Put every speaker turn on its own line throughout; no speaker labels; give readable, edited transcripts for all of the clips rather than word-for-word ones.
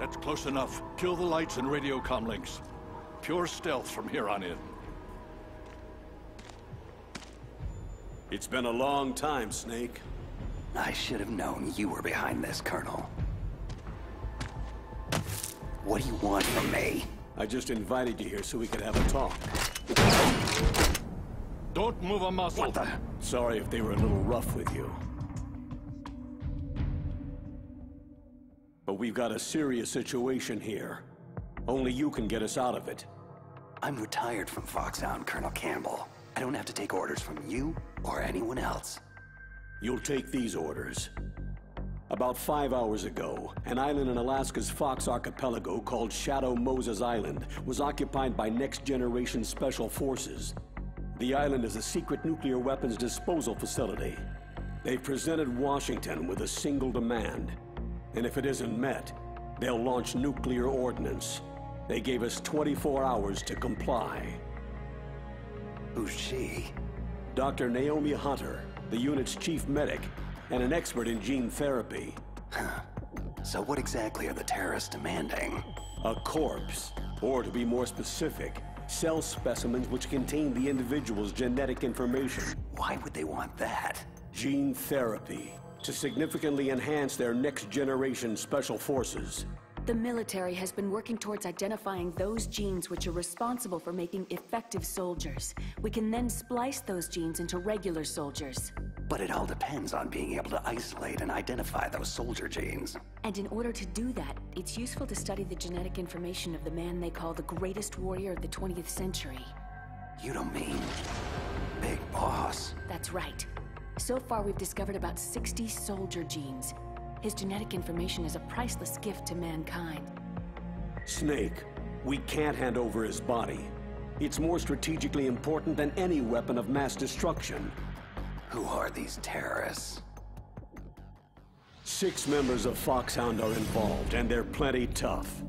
That's close enough. Kill the lights and radio comm links. Pure stealth from here on in.
It's been a long time, Snake.
I should have known you were behind this, Colonel. What do you want from me?
I just invited you here so we could have a talk.
Don't move a muscle.
What the?
Sorry if they were a little rough with you. But we've got a serious situation here. Only you can get us out of it.
I'm retired from Foxhound, Colonel Campbell. I don't have to take orders from you or anyone else.
You'll take these orders. About 5 hours ago, an island in Alaska's Fox Archipelago called Shadow Moses Island was occupied by next-generation special forces. The island is a secret nuclear weapons disposal facility. They've presented Washington with a single demand, and if it isn't met, they'll launch nuclear ordnance. They gave us 24 hours to comply.
Who's she?
Dr. Naomi Hunter, the unit's chief medic, and an expert in gene therapy.
So what exactly are the terrorists demanding?
A corpse, or to be more specific, cell specimens which contain the individual's genetic information.
Why would they want that?
Gene therapy, to significantly enhance their next-generation special forces.
The military has been working towards identifying those genes which are responsible for making effective soldiers. We can then splice those genes into regular soldiers.
But it all depends on being able to isolate and identify those soldier genes.
And in order to do that, it's useful to study the genetic information of the man they call the greatest warrior of the 20th century.
You don't mean Big Boss?
That's right. So far, we've discovered about 60 soldier genes. His genetic information is a priceless gift to mankind.
Snake, we can't hand over his body. It's more strategically important than any weapon of mass destruction.
Who are these terrorists?
6 members of Foxhound are involved, and they're plenty tough.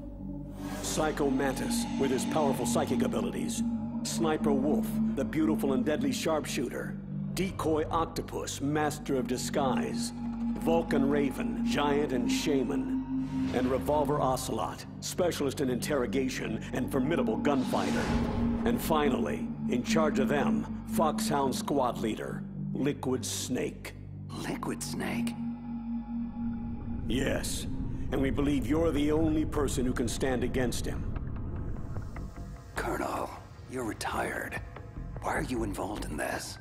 Psycho Mantis, with his powerful psychic abilities. Sniper Wolf, the beautiful and deadly sharpshooter. Decoy Octopus, master of disguise. Vulcan Raven, giant and shaman. And Revolver Ocelot, specialist in interrogation and formidable gunfighter. And finally, in charge of them, Foxhound squad leader, Liquid Snake.
Liquid Snake?
Yes, and we believe you're the only person who can stand against him.
Colonel, you're retired. Why are you involved in this?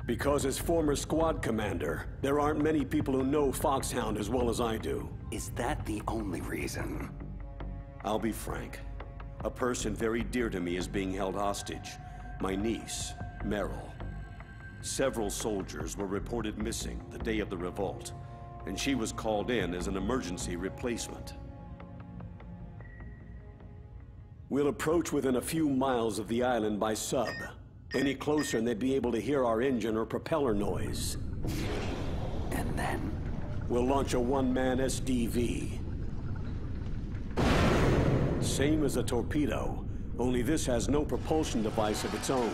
Because as former squad commander, there aren't many people who know Foxhound as well as I do.
Is that the only reason?
I'll be frank. A person very dear to me is being held hostage. My niece, Meryl. Several soldiers were reported missing the day of the revolt, and she was called in as an emergency replacement. We'll approach within a few miles of the island by sub. Any closer and they'd be able to hear our engine or propeller noise.
And then?
We'll launch a one-man SDV. Same as a torpedo, only this has no propulsion device of its own.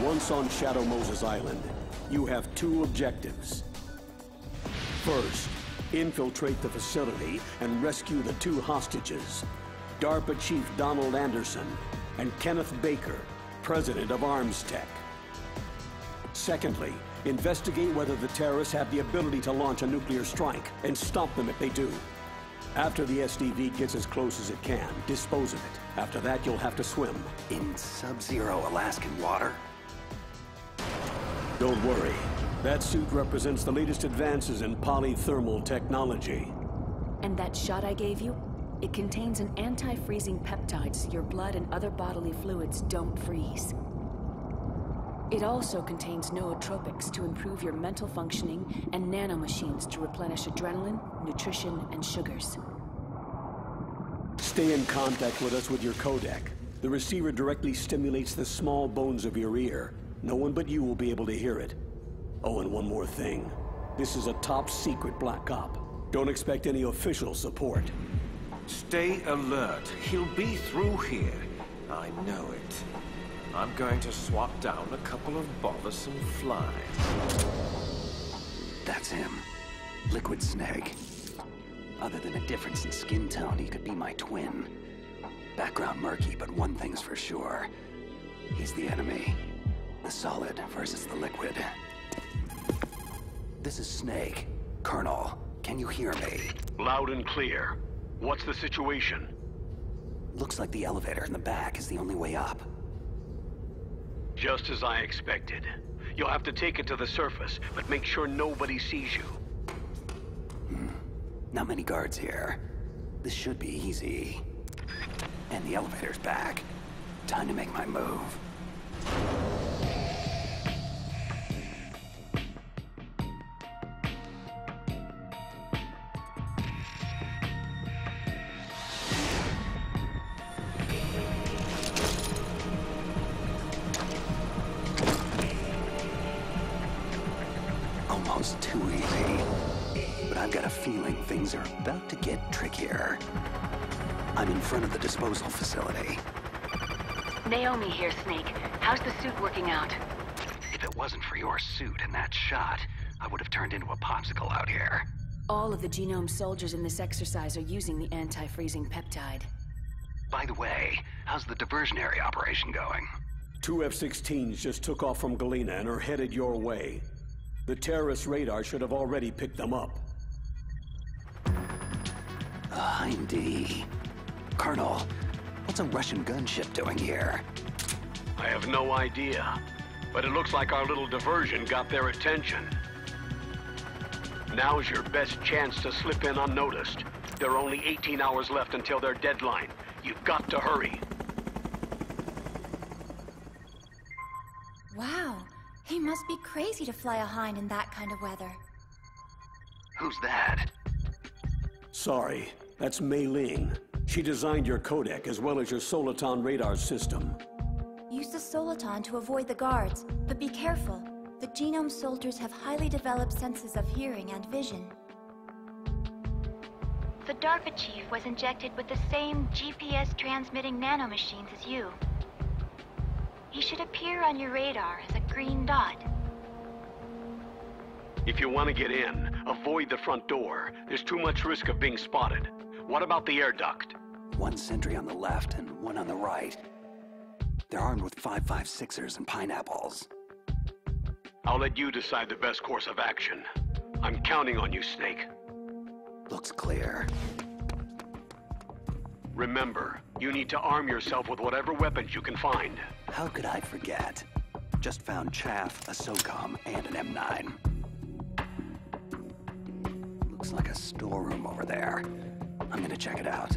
Once on Shadow Moses Island, you have 2 objectives. First, infiltrate the facility and rescue the 2 hostages, DARPA Chief Donald Anderson and Kenneth Baker, President of Arms Tech. Secondly, investigate whether the terrorists have the ability to launch a nuclear strike and stop them if they do. After the SDV gets as close as it can, dispose of it. After that, you'll have to swim.
In sub-zero Alaskan water?
Don't worry. That suit represents the latest advances in polythermal technology.
And that shot I gave you? It contains an anti-freezing peptide so your blood and other bodily fluids don't freeze. It also contains nootropics to improve your mental functioning and nanomachines to replenish adrenaline, nutrition, and sugars.
Stay in contact with us with your codec. The receiver directly stimulates the small bones of your ear. No one but you will be able to hear it. Oh, and one more thing. This is a top-secret Black Op. Don't expect any official support.
Stay alert. He'll be through here. I know it. I'm going to swat down a couple of bothersome flies.
That's him. Liquid Snake. Other than a difference in skin tone, he could be my twin. Background murky, but one thing's for sure. He's the enemy. The solid versus the liquid. This is Snake. Colonel, can you hear me?
Loud and clear. What's the situation?
Looks like the elevator in the back is the only way up.
Just as I expected. You'll have to take it to the surface, but make sure nobody sees you.
Not many guards here. This should be easy. And the elevator's back. Time to make my move. Almost too easy. But I've got a feeling things are about to get trickier. I'm in front of the disposal facility.
Naomi here, Snake. How's the suit working out?
If it wasn't for your suit and that shot, I would have turned into a popsicle out here.
All of the genome soldiers in this exercise are using the anti-freezing peptide.
By the way, how's the diversionary operation going?
2 F-16s just took off from Galena and are headed your way. The terrorist radar should have already picked them up.
Indeed. Colonel, what's a Russian gunship doing here?
I have no idea, but it looks like our little diversion got their attention. Now's your best chance to slip in unnoticed. There are only 18 hours left until their deadline. You've got to hurry.
Wow, he must be crazy to fly a Hind in that kind of weather.
Who's that?
Sorry, that's Mei Ling. She designed your codec as well as your Soliton radar system.
Use the Soliton to avoid the guards, but be careful. The genome soldiers have highly developed senses of hearing and vision. The DARPA chief was injected with the same GPS-transmitting nanomachines as you. He should appear on your radar as a green dot.
If you want to get in, avoid the front door. There's too much risk of being spotted. What about the air duct?
One sentry on the left and one on the right. They're armed with 5.56ers and pineapples.
I'll let you decide the best course of action. I'm counting on you, Snake.
Looks clear.
Remember, you need to arm yourself with whatever weapons you can find.
How could I forget? Just found chaff, a SOCOM, and an M9. Looks like a storeroom over there. I'm gonna check it out.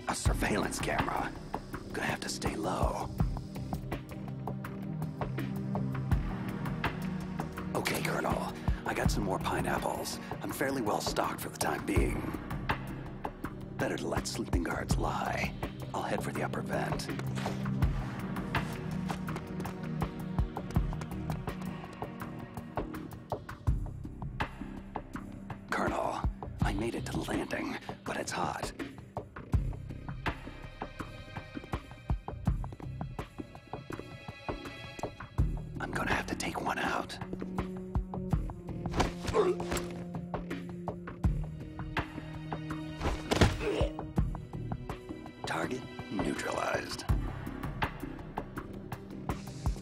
A surveillance camera. Gonna have to stay low. Okay, Colonel. I got some more pineapples. I'm fairly well stocked for the time being. Better to let sleeping guards lie. I'll head for the upper vent. Colonel, I made it to the landing, but it's hot. I'm gonna have to take one out. Target neutralized.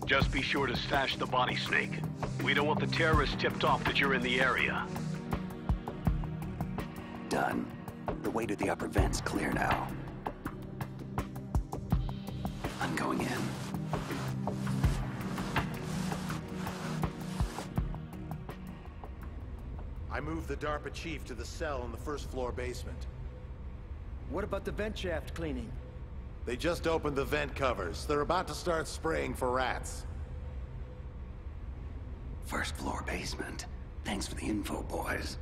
Just be sure to stash the body, Snake. We don't want the terrorists tipped off that you're in the area.
Done. The way to the upper vent's clear now. I'm going in.
I moved the DARPA chief to the cell in the first floor basement.
What about the vent shaft cleaning?
They just opened the vent covers. They're about to start spraying for rats.
First floor basement. Thanks for the info, boys.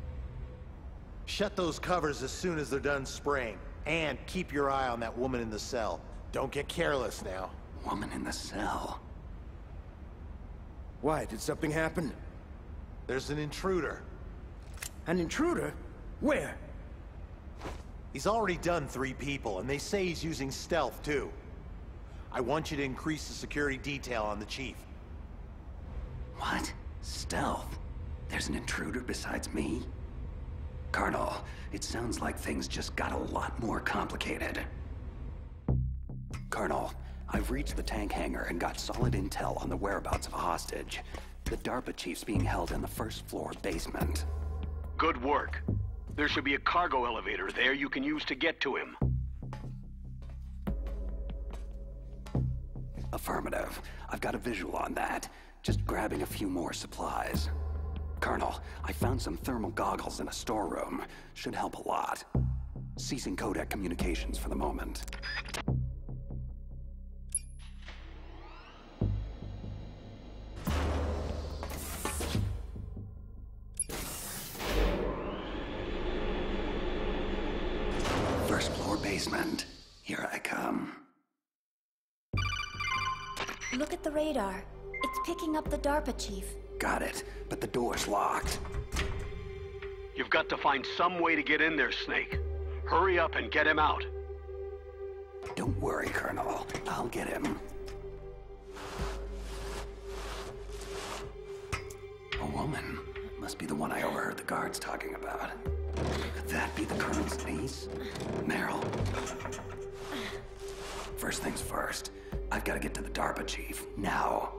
Shut those covers as soon as they're done spraying. And keep your eye on that woman in the cell. Don't get careless now.
Woman in the cell.
Why, did something happen?
There's an intruder.
An intruder? Where?
He's already done 3 people, and they say he's using stealth, too. I want you to increase the security detail on the chief.
What? Stealth? There's an intruder besides me? Colonel, it sounds like things just got a lot more complicated. Colonel, I've reached the tank hangar and got solid intel on the whereabouts of a hostage. The DARPA chief's being held in the first floor basement.
Good work. There should be a cargo elevator there you can use to get to him.
Affirmative. I've got a visual on that. Just grabbing a few more supplies. Colonel, I found some thermal goggles in a storeroom. Should help a lot. Ceasing codec communications for the moment. First floor basement. Here I come.
Look at the radar. It's picking up the DARPA chief.
Got it, but the door's locked.
You've got to find some way to get in there, Snake. Hurry up and get him out.
Don't worry, Colonel. I'll get him. A woman. Must be the one I overheard the guards talking about. Could that be the Colonel's niece? Meryl? First things first. I've got to get to the DARPA chief. Now.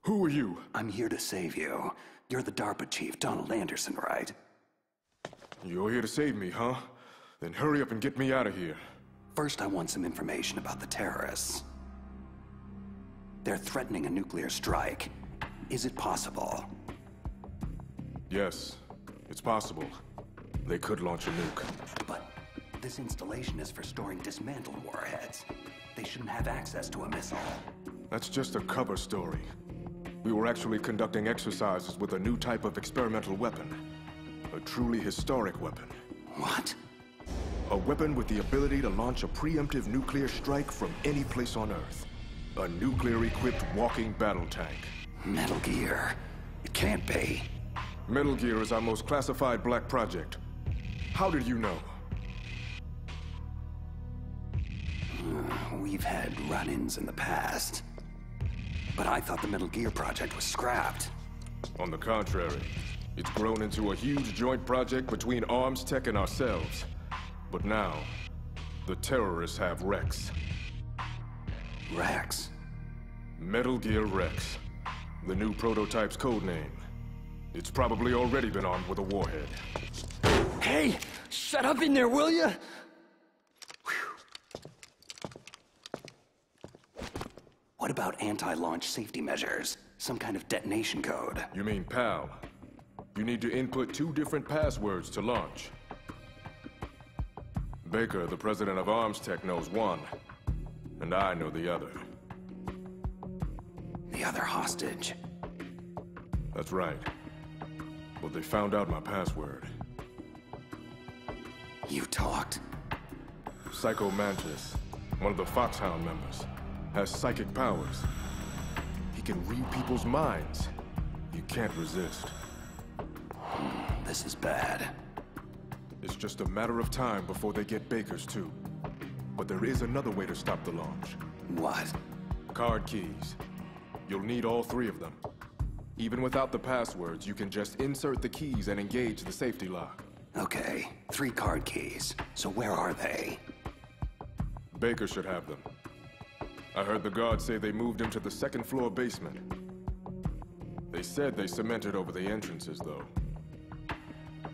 Who are you?
I'm here to save you. You're the DARPA chief, Donald Anderson, right?
You're here to save me, huh? Then hurry up and get me out of here.
First, I want some information about the terrorists. They're threatening a nuclear strike. Is it possible?
Yes, it's possible. They could launch a nuke.
But this installation is for storing dismantled warheads. They shouldn't have access to a missile.
That's just a cover story. We were actually conducting exercises with a new type of experimental weapon. A truly historic weapon.
What?
A weapon with the ability to launch a preemptive nuclear strike from any place on Earth. A nuclear-equipped walking battle tank.
Metal Gear. It can't be.
Metal Gear is our most classified black project. How did you know?
We've had run-ins in the past. But I thought the Metal Gear project was scrapped.
On the contrary, it's grown into a huge joint project between Arms Tech and ourselves. But now, the terrorists have Rex.
Rex?
Metal Gear Rex. The new prototype's codename. It's probably already been armed with a warhead.
Hey! Shut up in there, will ya?
What about anti-launch safety measures? Some kind of detonation code?
You mean PAL? You need to input 2 different passwords to launch. Baker, the president of Arms Tech, knows one, and I know the other.
The other hostage?
That's right. But they found out my password.
You talked?
Psycho Mantis, one of the Foxhound members, has psychic powers. He can read people's minds. You can't resist.
This is bad.
It's just a matter of time before they get Baker's too. But there is another way to stop the launch.
What?
Card keys. You'll need all 3 of them. Even without the passwords, you can just insert the keys and engage the safety lock.
Okay, 3 card keys. So where are they?
Baker should have them. I heard the guards say they moved him to the 2nd floor basement. They said they cemented over the entrances, though.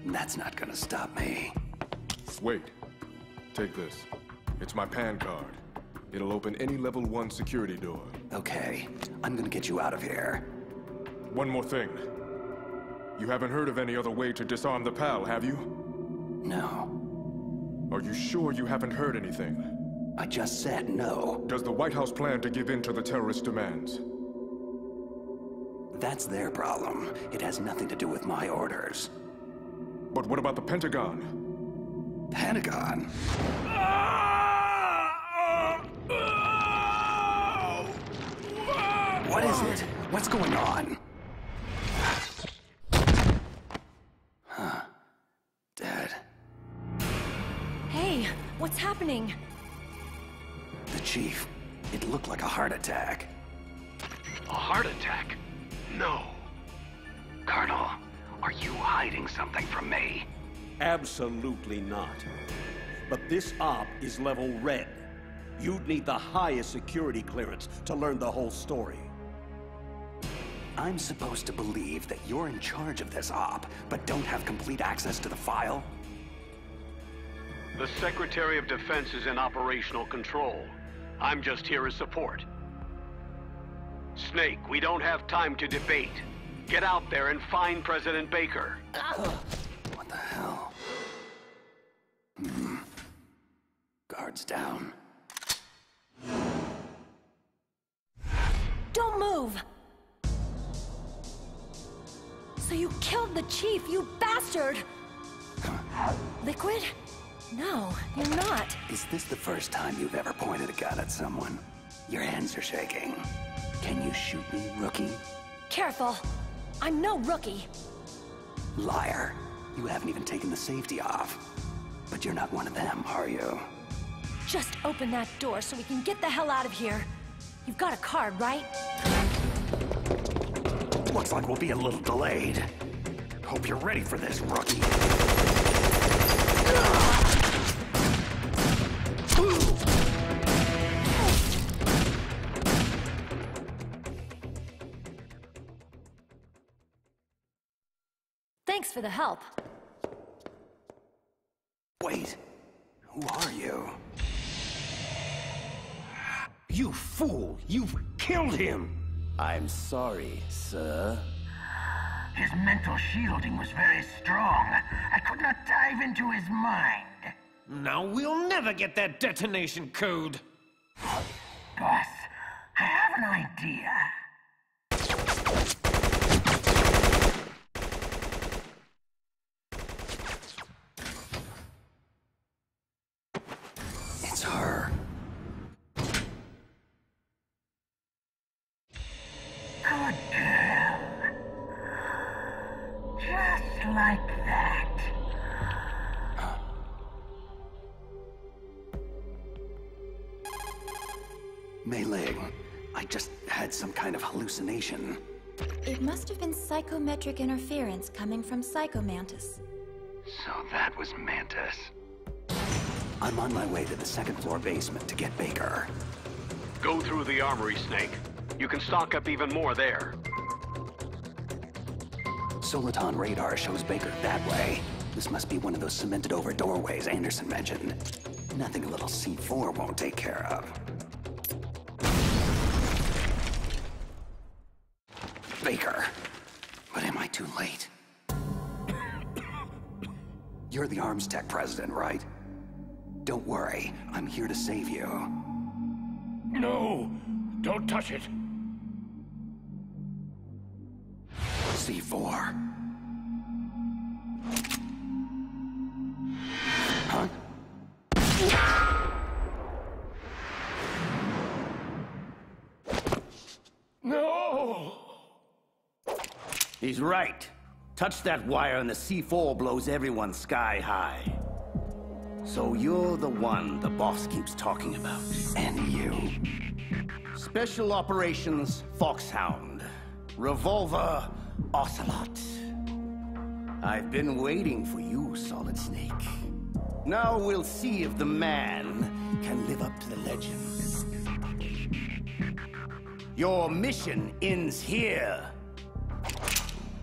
That's not gonna stop me.
Wait. Take this. It's my PAN card. It'll open any level 1 security door.
Okay, I'm gonna get you out of here.
One more thing. You haven't heard of any other way to disarm the PAL, have you?
No.
Are you sure you haven't heard anything?
I just said no.
Does the White House plan to give in to the terrorist demands?
That's their problem. It has nothing to do with my orders.
But what about the Pentagon?
Pentagon? What is it? What's going on? Huh. Dead.
Hey, what's happening?
The chief. It looked like a heart attack.
A heart attack? No.
Colonel, are you hiding something from me?
Absolutely not. But this op is level red. You'd need the highest security clearance to learn the whole story.
I'm supposed to believe that you're in charge of this op, but don't have complete access to the file?
The Secretary of Defense is in operational control. I'm just here as support. Snake, we don't have time to debate. Get out there and find President Baker.
What the hell? Guards down.
Don't move! So you killed the chief, you bastard! Liquid? No, you're not.
Is this the first time you've ever pointed a gun at someone? Your hands are shaking. Can you shoot me, rookie?
Careful. I'm no rookie.
Liar. You haven't even taken the safety off. But you're not one of them, are you?
Just open that door so we can get the hell out of here. You've got a card, right?
Looks like we'll be a little delayed. Hope you're ready for this, rookie.
Thanks for the help.
Wait, who are you?
You fool! You've killed him!
I'm sorry, sir.
His mental shielding was very strong. I could not dive into his mind.
Now we'll never get that detonation code!
Boss, I have an idea.
It's her.
Good girl. Just like that.
Mei Ling, I just had some kind of hallucination.
It must have been psychometric interference coming from Psychomantis.
So that was Mantis. I'm on my way to the second-floor basement to get Baker.
Go through the armory, Snake. You can stock up even more there.
Soliton radar shows Baker that way. This must be one of those cemented-over doorways Anderson mentioned. Nothing a little C4 won't take care of. Baker. But am I too late? You're the Arms Tech president, right? Don't worry, I'm here to save you.
No, don't touch it.
C4. Huh?
No!
He's right. Touch that wire and the C4 blows everyone sky high. So you're the one the boss keeps talking about.
And you.
Special Operations Foxhound. Revolver Ocelot. I've been waiting for you, Solid Snake. Now we'll see if the man can live up to the legend. Your mission ends here.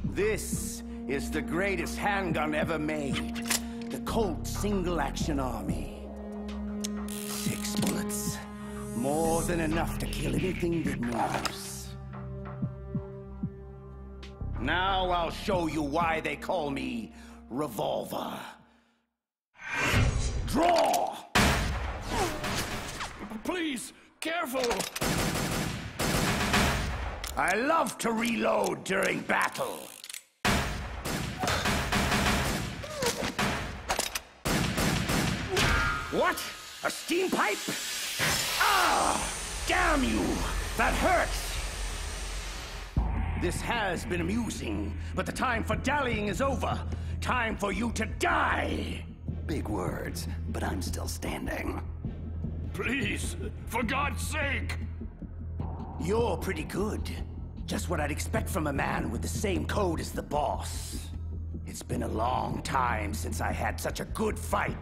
This is the greatest handgun ever made. The Colt Single Action Army. 6 bullets. More than enough to kill anything that moves. Now I'll show you why they call me Revolver. Draw!
Please, careful!
I love to reload during battle. What? A steam pipe? Ah! Damn you! That hurts! This has been amusing, but the time for dallying is over. Time for you to die!
Big words, but I'm still standing.
Please, for God's sake!
You're pretty good. Just what I'd expect from a man with the same code as the boss. It's been a long time since I had such a good fight.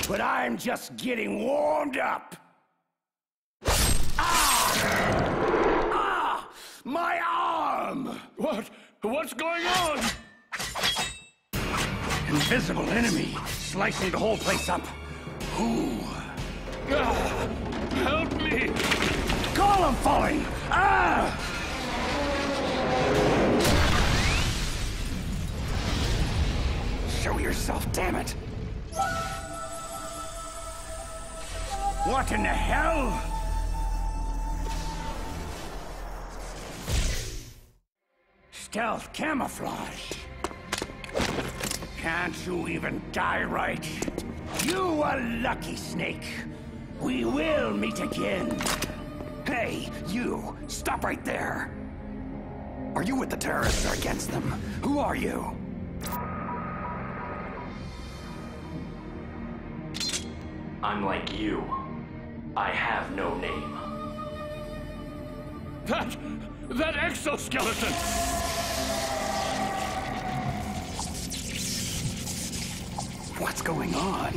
But I'm just getting warmed up. Ah! My arm!
What's going on?
Invisible enemy, slicing the whole place up. Who?
Help me!
Column falling! Ah! Show yourself, damn it! What in the hell? Stealth camouflage. Can't you even die right? You are lucky, Snake. We will meet again. Hey, you! Stop right there! Are you with the terrorists or against them? Who are you?
I'm like you. I have no name.
That exoskeleton!
What's going on?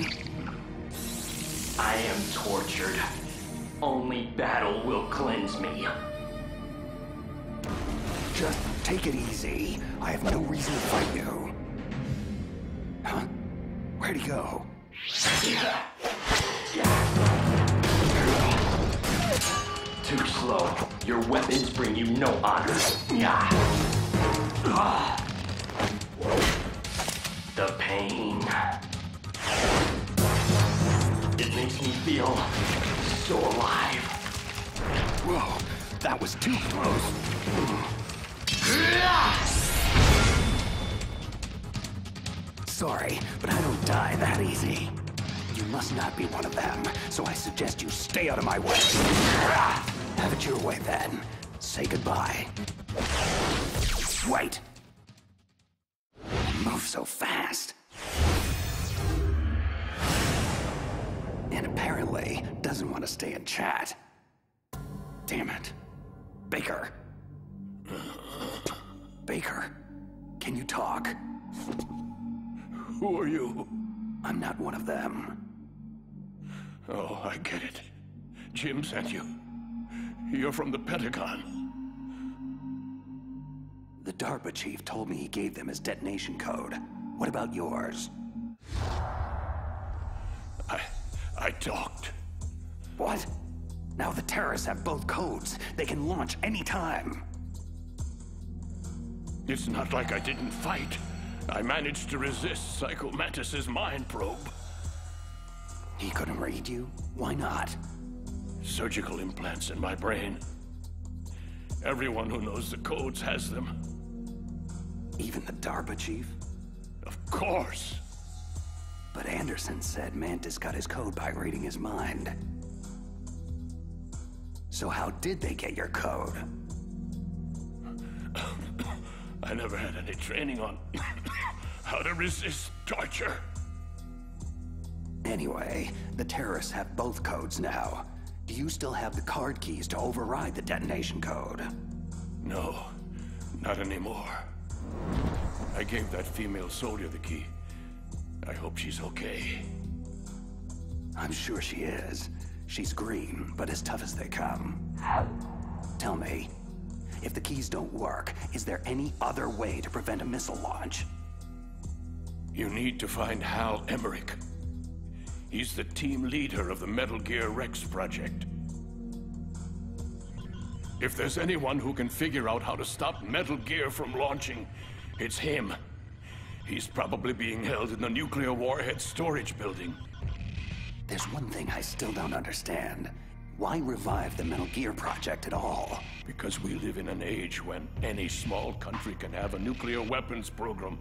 I am tortured. Only battle will cleanse me.
Just take it easy. I have no reason to fight you. Huh? Where'd he go?
Too slow. Your weapons bring you no honor. The pain. It makes me feel so alive.
Whoa, that was too close. Sorry, but I don't die that easy. You must not be one of them, so I suggest you stay out of my way. Have it your way then. Say goodbye. Wait! Move so fast. And apparently doesn't want to stay and chat. Damn it. Baker. Baker, can you talk?
Who are you?
I'm not one of them.
Oh, I get it. Jim sent you. You're from the Pentagon.
The DARPA chief told me he gave them his detonation code. What about yours?
I talked.
What? Now the terrorists have both codes. They can launch any time.
It's not like I didn't fight. I managed to resist Psycho Mantis's mind probe.
He couldn't read you? Why not?
Surgical implants in my brain. Everyone who knows the codes has them.
Even the DARPA chief?
Of course.
But Anderson said Mantis got his code by reading his mind. So how did they get your code?
I never had any training on how to resist torture.
Anyway, the terrorists have both codes now. Do you still have the card keys to override the detonation code?
No, not anymore. I gave that female soldier the key. I hope she's okay.
I'm sure she is. She's green, but as tough as they come. Tell me, if the keys don't work, is there any other way to prevent a missile launch?
You need to find Hal Emmerich. He's the team leader of the Metal Gear Rex project. If there's anyone who can figure out how to stop Metal Gear from launching, it's him. He's probably being held in the nuclear warhead storage building.
There's one thing I still don't understand. Why revive the Metal Gear project at all?
Because we live in an age when any small country can have a nuclear weapons program.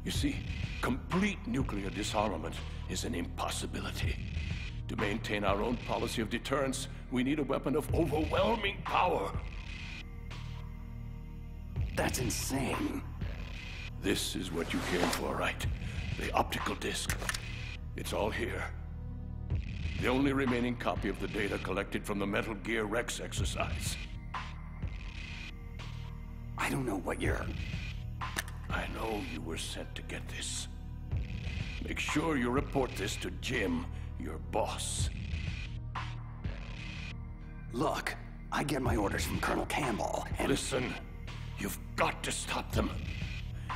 You see, complete nuclear disarmament is an impossibility. To maintain our own policy of deterrence, we need a weapon of overwhelming power.
That's insane.
This is what you came for, right? The optical disc. It's all here. The only remaining copy of the data collected from the Metal Gear Rex exercise.
I don't know what you're...
I know you were sent to get this. Make sure you report this to Jim, your boss.
Look, I get my orders from Colonel Campbell, and...
Listen, you've got to stop them.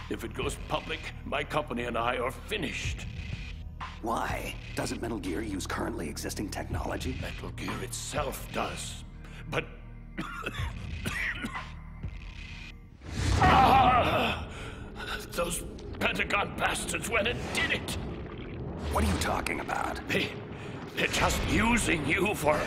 If it goes public, my company and I are finished.
Why? Doesn't Metal Gear use currently existing technology?
Metal Gear itself does, but... Those Pentagon bastards went and did it!
What are you talking about?
They're just using you for...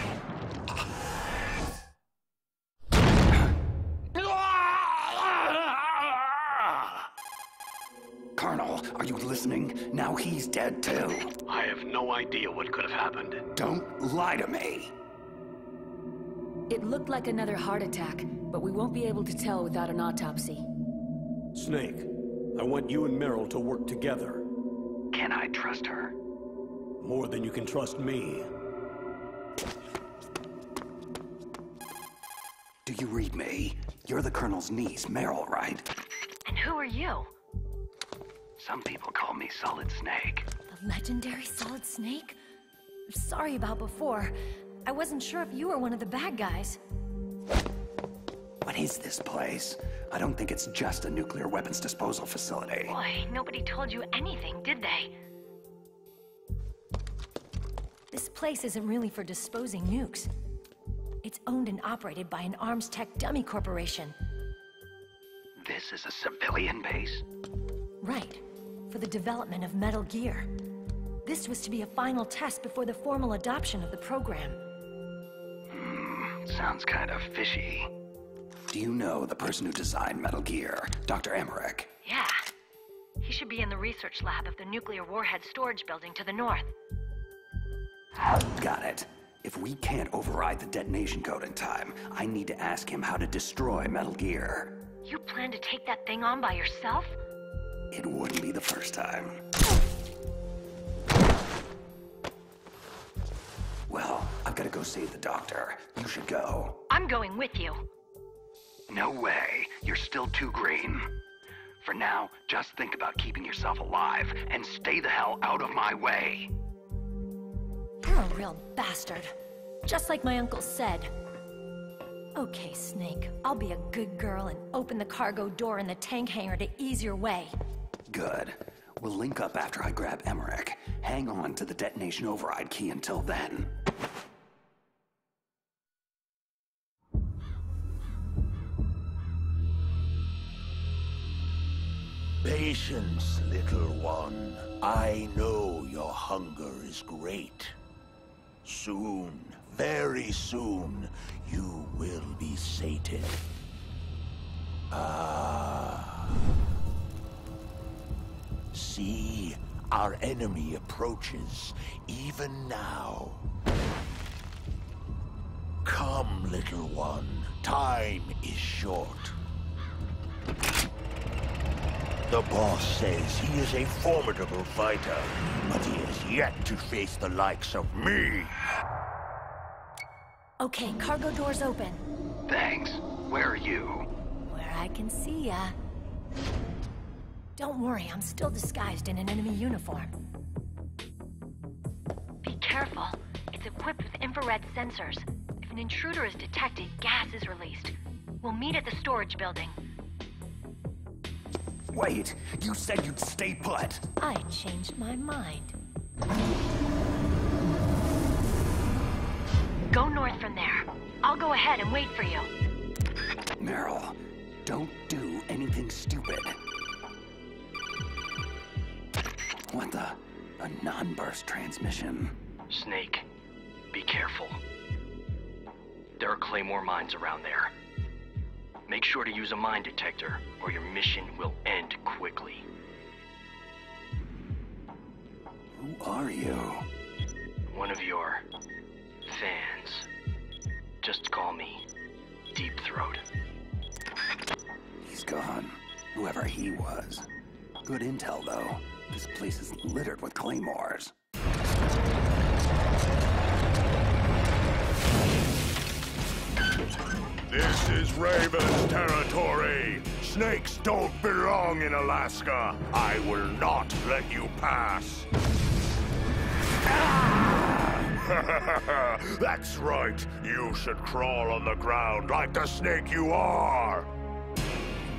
Colonel, are you listening? Now he's dead too.
I have no idea what could have happened.
Don't lie to me.
It looked like another heart attack, but we won't be able to tell without an autopsy.
Snake, I want you and Meryl to work together.
Can I trust her?
More than you can trust me.
Do you read me? You're the Colonel's niece, Meryl, right?
And who are you?
Some people call me Solid Snake.
The legendary Solid Snake? I'm sorry about before. I wasn't sure if you were one of the bad guys.
What is this place? I don't think it's just a nuclear weapons disposal facility.
Boy, nobody told you anything, did they?
This place isn't really for disposing nukes. It's owned and operated by an arms tech dummy corporation.
This is a civilian base?
Right. For the development of Metal Gear. This was to be a final test before the formal adoption of the program.
Sounds kind of fishy. Do you know the person who designed Metal Gear, Dr. Emmerich?
Yeah. He should be in the research lab of the nuclear warhead storage building to the north.
Got it. If we can't override the detonation code in time, I need to ask him how to destroy Metal Gear.
You plan to take that thing on by yourself?
It wouldn't be the first time. Well, I've got to go save the doctor. You should go.
I'm going with you.
No way. You're still too green. For now, just think about keeping yourself alive and stay the hell out of my way.
You're a real bastard. Just like my uncle said. Okay, Snake. I'll be a good girl and open the cargo door in the tank hangar to ease your way.
Good. We'll link up after I grab Emmerich. Hang on to the detonation override key until then.
Patience, little one. I know your hunger is great. Soon, very soon, you will be sated. See, our enemy approaches, even now. Come, little one. Time is short. The boss says he is a formidable fighter, but he has yet to face the likes of me.
Okay, cargo door's open.
Thanks. Where are you?
Where I can see ya. Don't worry, I'm still disguised in an enemy uniform.
Be careful. It's equipped with infrared sensors. If an intruder is detected, gas is released. We'll meet at the storage building.
Wait, you said you'd stay put.
I changed my mind.
Go north from there. I'll go ahead and wait for you.
Meryl, don't do anything stupid. What the? A non-burst transmission?
Snake, be careful. There are Claymore mines around there. Make sure to use a mine detector, or your mission will end quickly.
Who are you?
One of your fans. Just call me Deep Throat.
He's gone. Whoever he was. Good intel, though. This place is littered with claymores.
This is Raven's territory. Snakes don't belong in Alaska. I will not let you pass. That's right. You should crawl on the ground like the snake you are.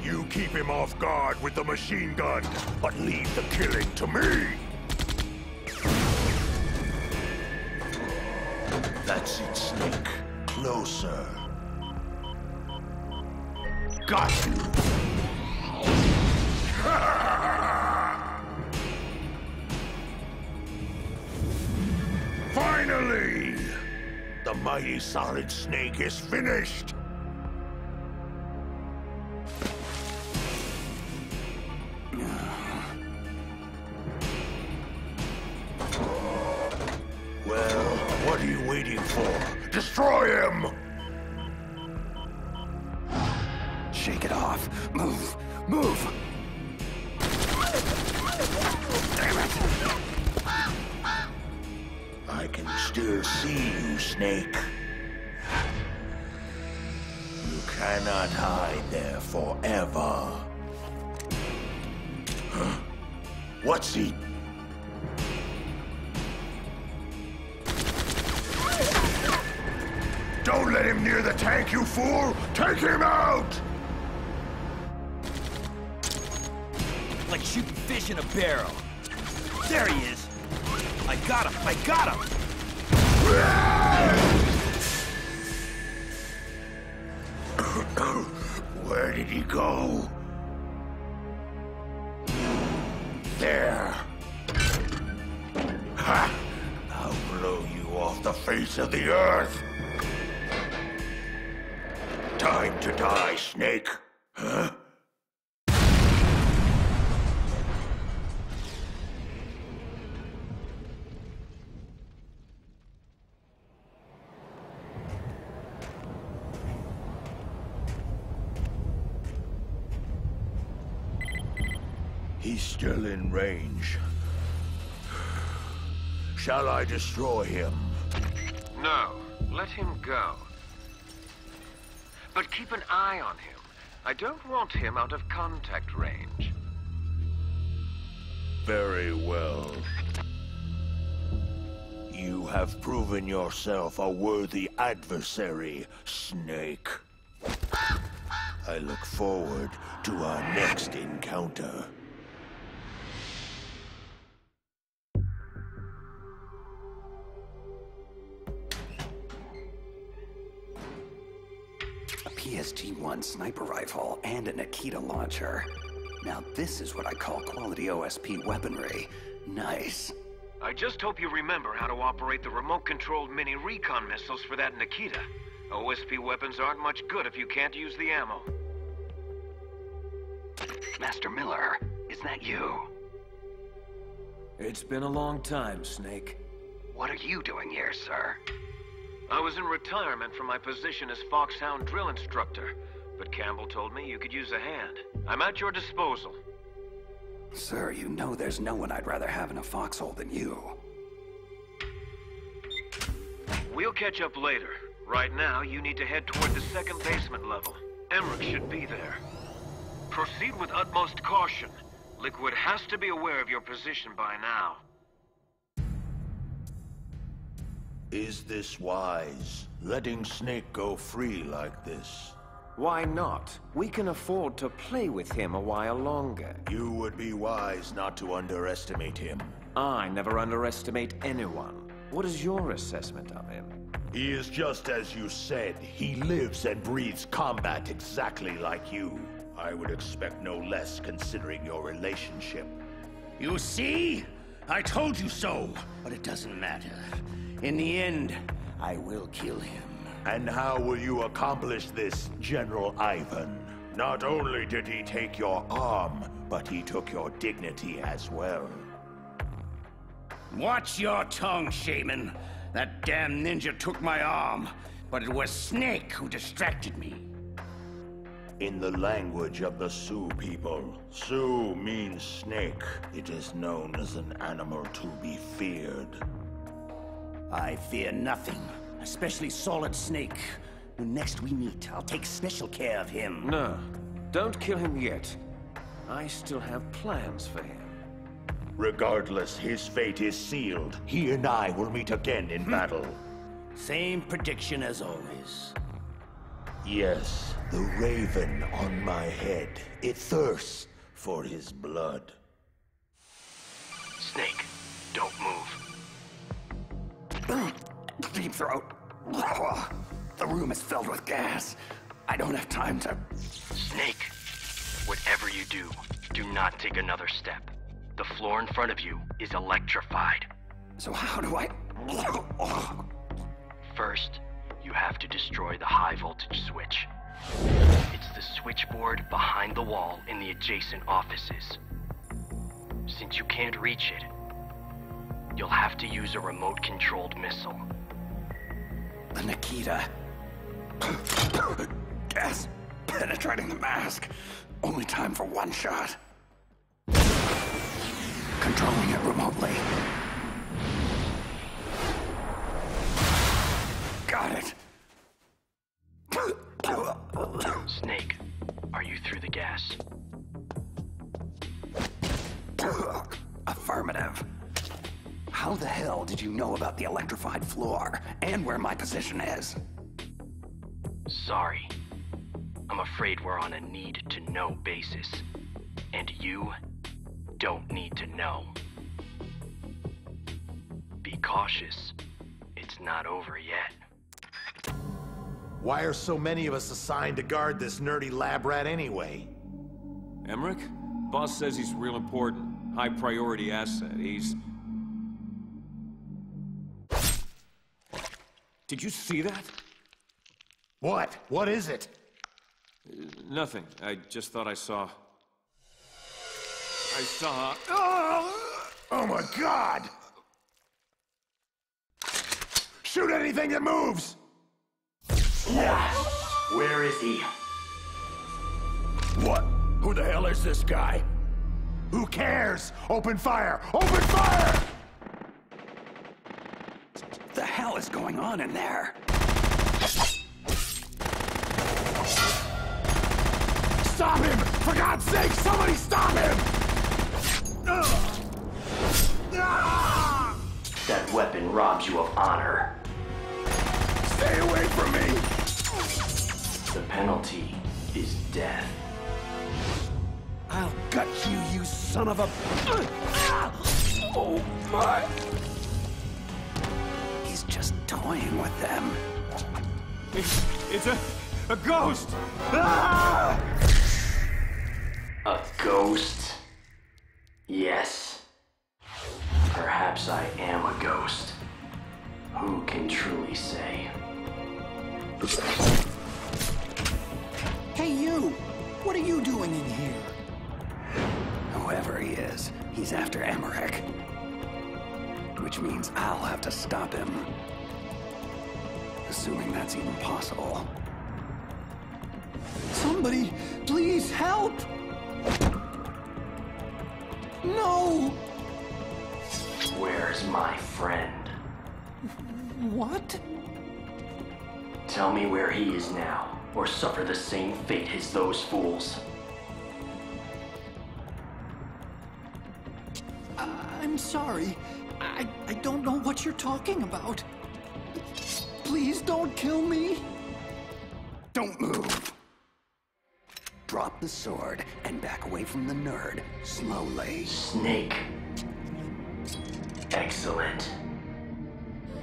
You keep him off guard with the machine gun, but leave the killing to me. That's it, Snake. Closer. Got you! Finally! The mighty Solid Snake is finished! Well, what are you waiting for? Destroy him!
Shake it off. Move. Move! Damn it!
I can still see you, Snake. You cannot hide there forever. Huh? What's he... Don't let him near the tank, you fool! Take him out!
Like shooting fish in a barrel. There he is. I got him! I got him!
Where did he go? There. Ha! I'll blow you off the face of the earth. Time to die, Snake. Huh? He's still in range. Shall I destroy him?
No, let him go. But keep an eye on him. I don't want him out of contact range.
Very well. You have proven yourself a worthy adversary, Snake. I look forward to our next encounter.
A PST-1 sniper rifle and a Nikita launcher. Now this is what I call quality OSP weaponry. Nice.
I just hope you remember how to operate the remote-controlled mini recon missiles for that Nikita. OSP weapons aren't much good if you can't use the ammo.
Master Miller, is that you?
It's been a long time, Snake.
What are you doing here, sir?
I was in retirement from my position as Foxhound drill instructor, but Campbell told me you could use a hand. I'm at your disposal.
Sir, you know there's no one I'd rather have in a foxhole than you.
We'll catch up later. Right now, you need to head toward the second basement level. Emmerich should be there. Proceed with utmost caution. Liquid has to be aware of your position by now.
Is this wise? Letting Snake go free like this?
Why not? We can afford to play with him a while longer.
You would be wise not to underestimate him.
I never underestimate anyone. What is your assessment of him?
He is just as you said. He lives and breathes combat exactly like you. I would expect no less considering your relationship.
You see? I told you so. But it doesn't matter. In the end, I will kill him.
And how will you accomplish this, General Ivan? Not only did he take your arm, but he took your dignity as well.
Watch your tongue, Shaman. That damn ninja took my arm, but it was Snake who distracted me.
In the language of the Sioux people, Sioux means snake. It is known as an animal to be feared.
I fear nothing, especially Solid Snake. When next we meet, I'll take special care of him.
No, don't kill him yet. I still have plans for him.
Regardless, his fate is sealed. He and I will meet again in battle.
Same prediction as always.
Yes, the raven on my head. It thirsts for his blood.
Snake, don't move.
Deep throat. The room is filled with gas. I don't have time to...
Snake, whatever you do, do not take another step. The floor in front of you is electrified.
So how do I...
First, you have to destroy the high voltage switch. It's the switchboard behind the wall in the adjacent offices. Since you can't reach it, you'll have to use a remote-controlled missile.
The Nikita. Gas penetrating the mask. Only time for one shot. Controlling it remotely. Got it.
Snake, are you through the gas?
Affirmative. How the hell did you know about the electrified floor and where my position is?
Sorry. I'm afraid we're on a need-to-know basis. And you don't need to know. Be cautious. It's not over yet.
Why are so many of us assigned to guard this nerdy lab rat anyway?
Emmerich? Boss says he's real important. High priority asset. He's... Did you see that?
What? What is it?
Nothing. I just thought I saw...
Oh my God! Shoot anything that moves!
Where is he?
What? Who the hell is this guy?
Who cares? Open fire! Open fire!
The hell is going on in there?
Stop him! For God's sake, somebody stop him!
That weapon robs you of honor.
Stay away from me!
The penalty is death.
I'll gut you, you son of a... Oh, my...
He's just toying with them.
It's a ghost!
A ghost? Yes. Perhaps I am a ghost. Who can truly say?
Hey, you! What are you doing in here?
Whoever he is, he's after Emmerich. Which means I'll have to stop him. Assuming that's even possible.
Somebody, please help! No!
Where's my friend?
What?
Tell me where he is now, or suffer the same fate as those fools.
I'm sorry. I don't know what you're talking about. Please don't kill me.
Don't move. Drop the sword and back away from the nerd, slowly.
Snake. Excellent.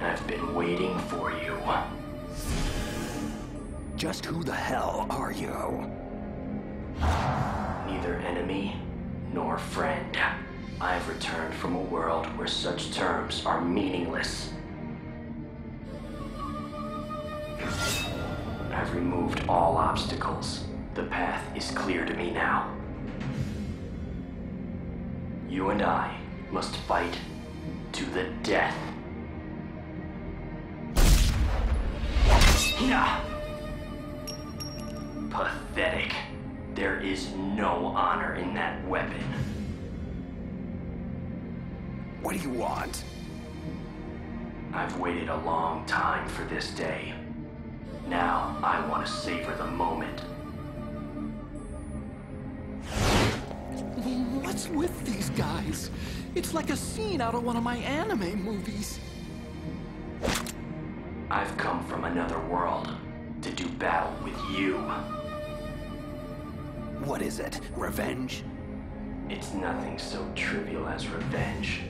I've been waiting for you.
Just who the hell are you?
Neither enemy nor friend. I've returned from a world where such terms are meaningless. I've removed all obstacles. The path is clear to me now. You and I must fight to the death. Pathetic. There is no honor in that weapon.
What do you want?
I've waited a long time for this day. Now, I want to savor the moment.
What's with these guys? It's like a scene out of one of my anime movies.
I've come from another world to do battle with you.
What is it? Revenge?
It's nothing so trivial as revenge.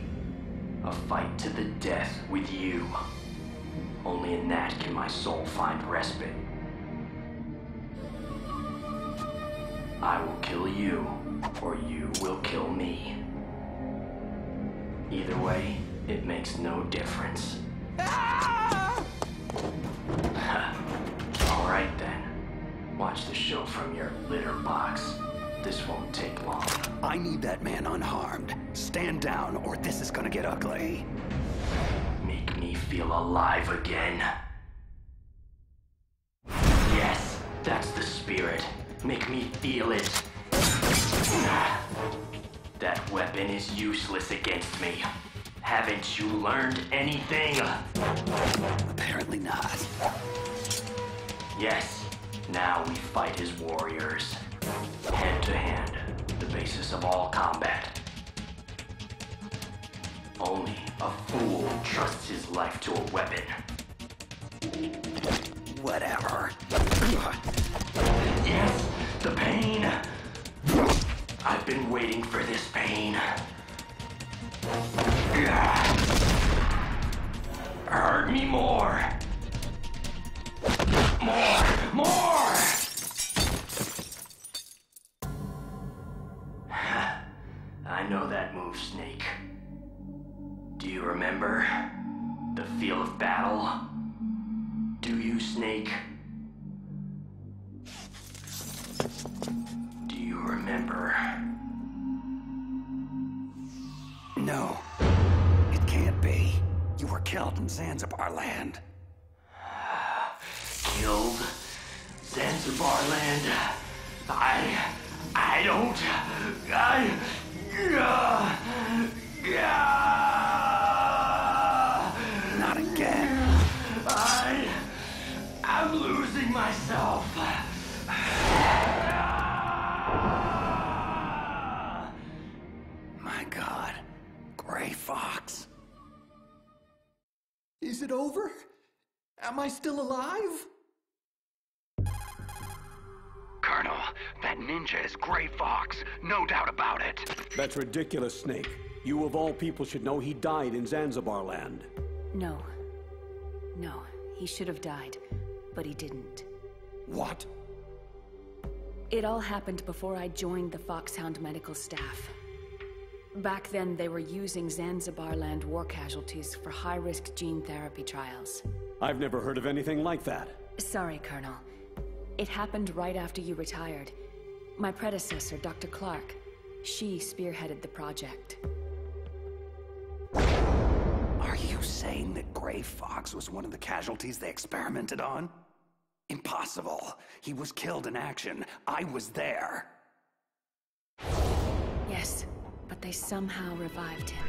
A fight to the death with you. Only in that can my soul find respite. I will kill you, or you will kill me. Either way, it makes no difference. Alright then. Watch the show from your litter box. This won't take long.
I need that man unharmed. Stand down, or this is gonna get ugly.
Make me feel alive again. Yes, that's the spirit. Make me feel it. That weapon is useless against me. Haven't you learned anything?
Apparently not.
Yes, now we fight as warriors. Hand to hand, the basis of all combat. Only a fool trusts his life to a weapon.
Whatever.
Yes, the pain. I've been waiting for this pain. Hurt me more. More! I know that move, Snake. Do you remember? The feel of battle? Do you, Snake? Do you remember?
No. It can't be. You were killed in Zanzibar land.
Killed? Zanzibar land? I don't...
Not again.
I'm losing myself.
My God. Gray Fox.
Is it over? Am I still alive?
Colonel, that ninja is Gray Fox. No doubt about it.
That's ridiculous, Snake. You of all people should know he died in Zanzibar land.
No. No, he should have died, but he didn't.
What?
It all happened before I joined the Foxhound medical staff. Back then, they were using Zanzibar land war casualties for high-risk gene therapy trials.
I've never heard of anything like that.
Sorry, Colonel. It happened right after you retired. My predecessor, Dr. Clark, she spearheaded the project.
Are you saying that Gray Fox was one of the casualties they experimented on? Impossible. He was killed in action. I was there.
Yes, but they somehow revived him.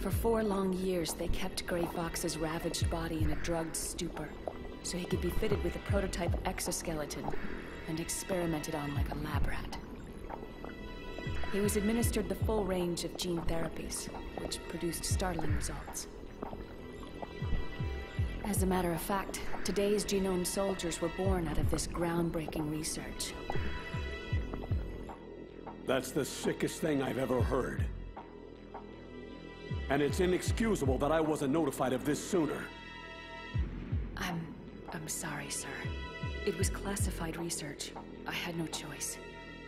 For 4 long years, they kept Gray Fox's ravaged body in a drugged stupor, so he could be fitted with a prototype exoskeleton and experimented on like a lab rat. He was administered the full range of gene therapies, which produced startling results. As a matter of fact, today's genome soldiers were born out of this groundbreaking research.
That's the sickest thing I've ever heard. And it's inexcusable that I wasn't notified of this sooner.
I'm sorry, sir. It was classified research. I had no choice.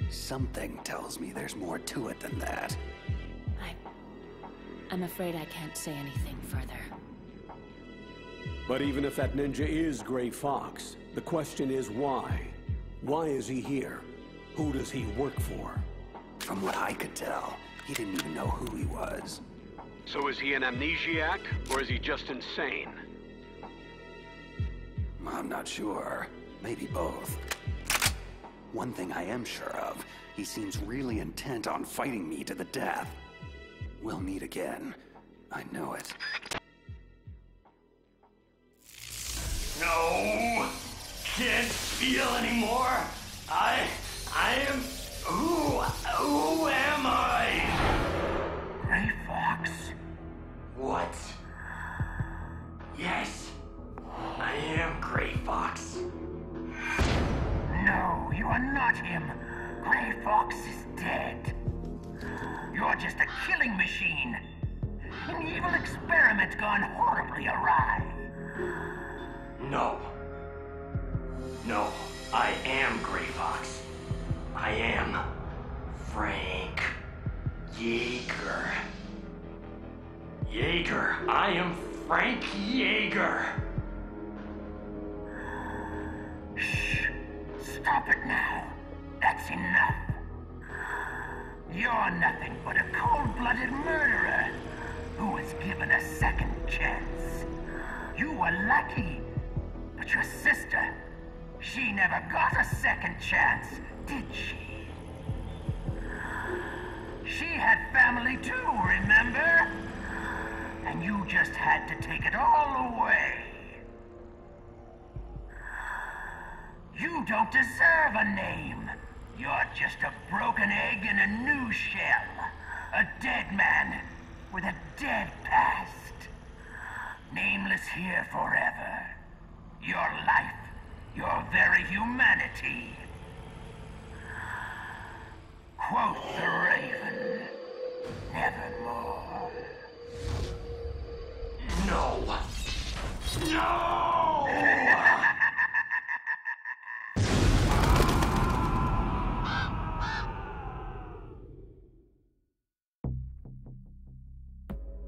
Something tells me there's more to it than that.
I'm afraid I can't say anything further.
But even if that ninja is Gray Fox, the question is why? Why is he here? Who does he work for?
From what I could tell, he didn't even know who he was.
So is he an amnesiac, or is he just insane?
I'm not sure. Maybe both. One thing I am sure of, he seems really intent on fighting me to the death. We'll meet again. I know it.
No!
can't feel anymore. I am... Who am I?
Gray Fox.
What? Yes, I am Gray Fox.
No, you are not him. Gray Fox is dead. You're just a killing machine. An evil experiment gone horribly awry.
No. No, I am Gray Fox. I am Frank Yeager. Yeager. I am Frank Yeager.
Shh. Stop it now. That's enough. You're nothing but a cold-blooded murderer who was given a second chance. You were lucky, but your sister, she never got a second chance, did she? She had family too, remember? And you just had to take it all away. You don't deserve a name. You're just a broken egg in a new shell. A dead man with a dead past. Nameless here forever. Your life, your very humanity. Quoth the raven, nevermore.
No. No!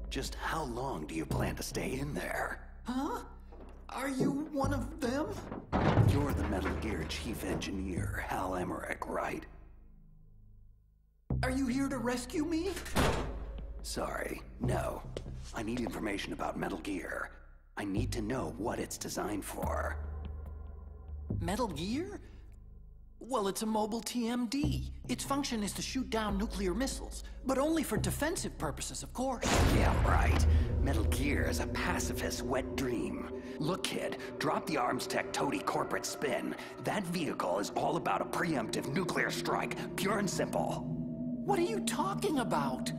Just how long do you plan to stay in there?
Huh? Are you one of them?
You're the Metal Gear chief engineer, Hal Emmerich, right?
Are you here to rescue me?
Sorry, no. I need information about Metal Gear. I need to know what it's designed for.
Metal Gear? Well, it's a mobile TMD. Its function is to shoot down nuclear missiles, but only for defensive purposes, of course.
Yeah, right. Metal Gear is a pacifist wet dream. Look, kid, drop the arms tech toady corporate spin. That vehicle is all about a preemptive nuclear strike, pure and simple.
What are you talking about?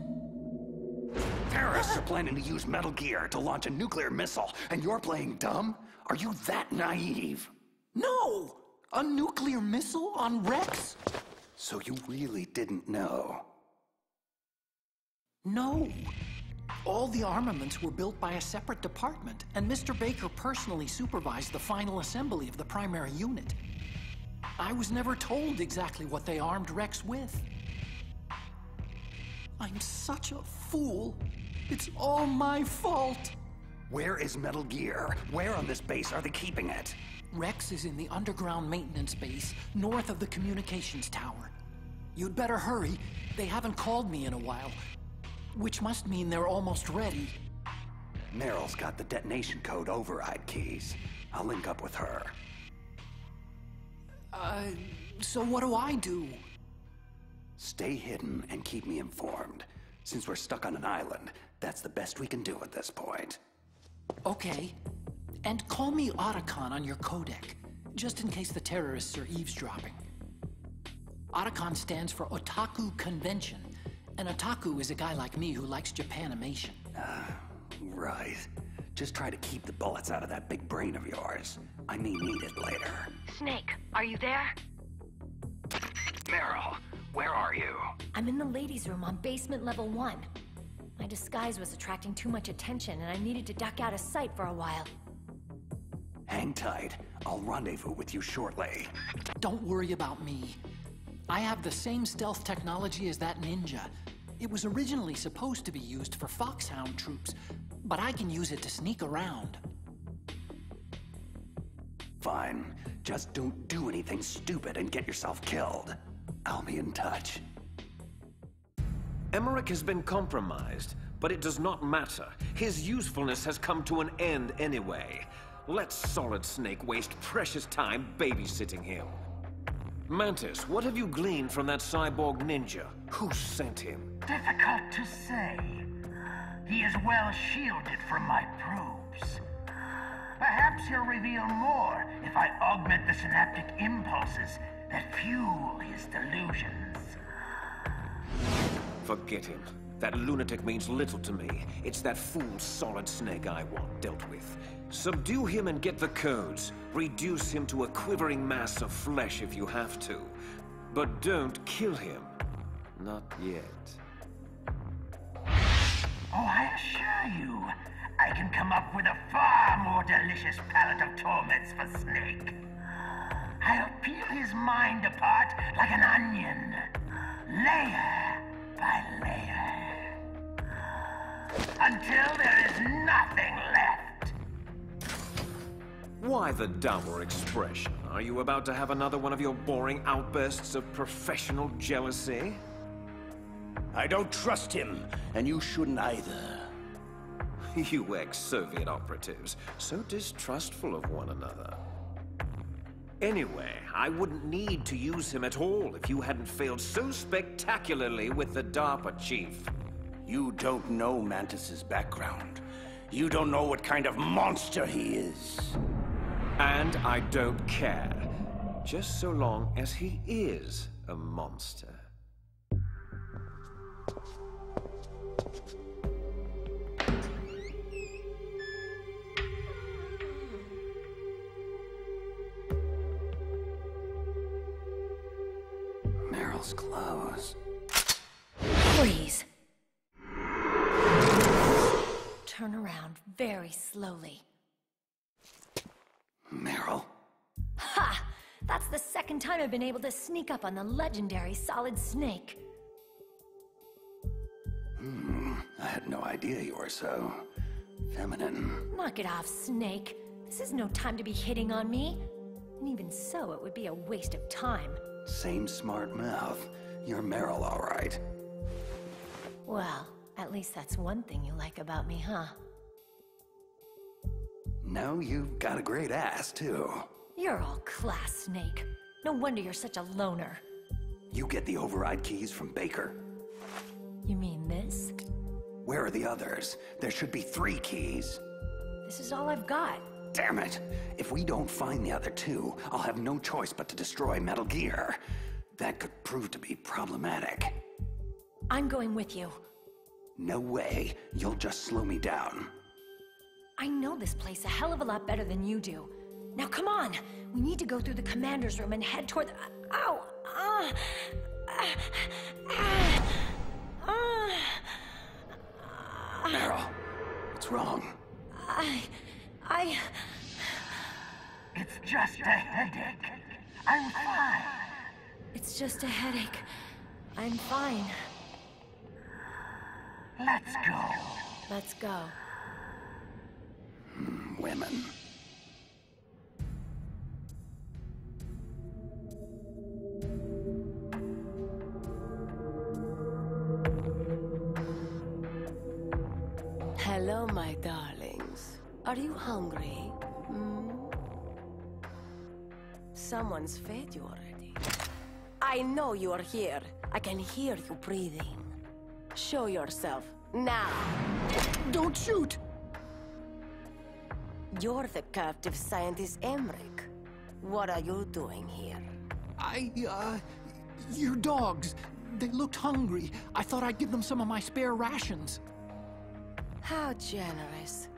Terrorists are planning to use Metal Gear to launch a nuclear missile, and you're playing dumb? Are you that naive?
No! A nuclear missile on Rex?
So you really didn't know?
No. All the armaments were built by a separate department, and Mr. Baker personally supervised the final assembly of the primary unit. I was never told exactly what they armed Rex with. I'm such a fool. It's all my fault.
Where is Metal Gear? Where on this base are they keeping it?
Rex is in the underground maintenance base, north of the communications tower. You'd better hurry. They haven't called me in a while, which must mean they're almost ready.
Meryl's got the detonation code override keys. I'll link up with her.
So what do I do?
Stay hidden and keep me informed. Since we're stuck on an island, that's the best we can do at this point.
Okay. And call me Otacon on your codec, just in case the terrorists are eavesdropping. Otacon stands for Otaku Convention, and Otaku is a guy like me who likes Japanimation.
Right. Just try to keep the bullets out of that big brain of yours. I may need it later.
Snake, are you there?
Meryl, where are you?
I'm in the ladies' room on basement level 1. My disguise was attracting too much attention, and I needed to duck out of sight for a while.
Hang tight. I'll rendezvous with you shortly.
Don't worry about me. I have the same stealth technology as that ninja. It was originally supposed to be used for Foxhound troops, but I can use it to sneak around.
Fine. Just don't do anything stupid and get yourself killed. I'll be in touch.
Emmerich has been compromised, but it does not matter. His usefulness has come to an end anyway. Let Solid Snake waste precious time babysitting him. Mantis, what have you gleaned from that cyborg ninja? Who sent him?
Difficult to say. He is well shielded from my probes. Perhaps he'll reveal more if I augment the synaptic impulses that fuel his delusions.
Forget him. That lunatic means little to me. It's that fool Solid Snake I want dealt with. Subdue him and get the codes. Reduce him to a quivering mass of flesh if you have to. But don't kill him. Not yet.
Oh, I assure you, I can come up with a far more delicious palette of torments for Snake. I'll peel his mind apart like an onion, layer by layer, until there is nothing left.
Why the dour expression? Are you about to have another one of your boring outbursts of professional jealousy?
I don't trust him, and you shouldn't either.
You ex-Soviet operatives, so distrustful of one another. Anyway, I wouldn't need to use him at all if you hadn't failed so spectacularly with the DARPA chief.
You don't know Mantis's background. You don't know what kind of monster he is.
And I don't care. Just so long as he is a monster.
Meryl's clothes.
Freeze. Turn around very slowly.
Meryl?
Ha! That's the second time I've been able to sneak up on the legendary Solid Snake.
I had no idea you were so feminine.
Knock it off, Snake. This is no time to be hitting on me. And even so, it would be a waste of time.
Same smart mouth. You're Meryl, all right.
Well, at least that's one thing you like about me, huh?
No, you've got a great ass, too.
You're all class, Snake. No wonder you're such a loner.
You get the override keys from Baker.
You mean this?
Where are the others? There should be 3 keys.
This is all I've got.
Damn it! If we don't find the other 2, I'll have no choice but to destroy Metal Gear. That could prove to be problematic.
I'm going with you.
No way. You'll just slow me down.
I know this place a hell of a lot better than you do. Now come on! We need to go through the commander's room and head toward the... Ow!
Meryl, what's wrong?
It's just a headache. I'm fine.
It's just a headache. I'm fine.
Let's go.
Let's go.
Women.
Hello, my darlings. Are you hungry? Someone's fed you already. I know you are here. I can hear you breathing. Show yourself, now!
Don't shoot!
You're the captive scientist Emmerich. What are you doing here?
Your dogs. They looked hungry. I thought I'd give them some of my spare rations.
How generous.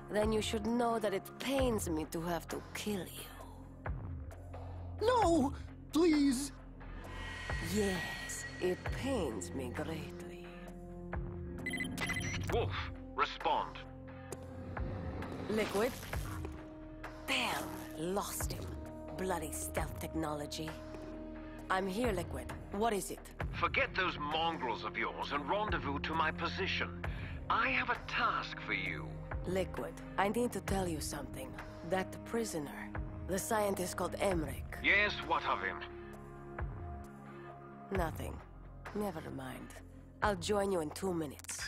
Then you should know that it pains me to have to kill you.
No! Please!
Yes, it pains me greatly.
Wolf, respond.
Liquid? Damn, lost him. Bloody stealth technology. I'm here, Liquid. What is it?
Forget those mongrels of yours and rendezvous to my position. I have a task for you.
Liquid, I need to tell you something. That prisoner, the scientist called Emmerich.
Yes, what of him?
Nothing. Never mind. I'll join you in 2 minutes.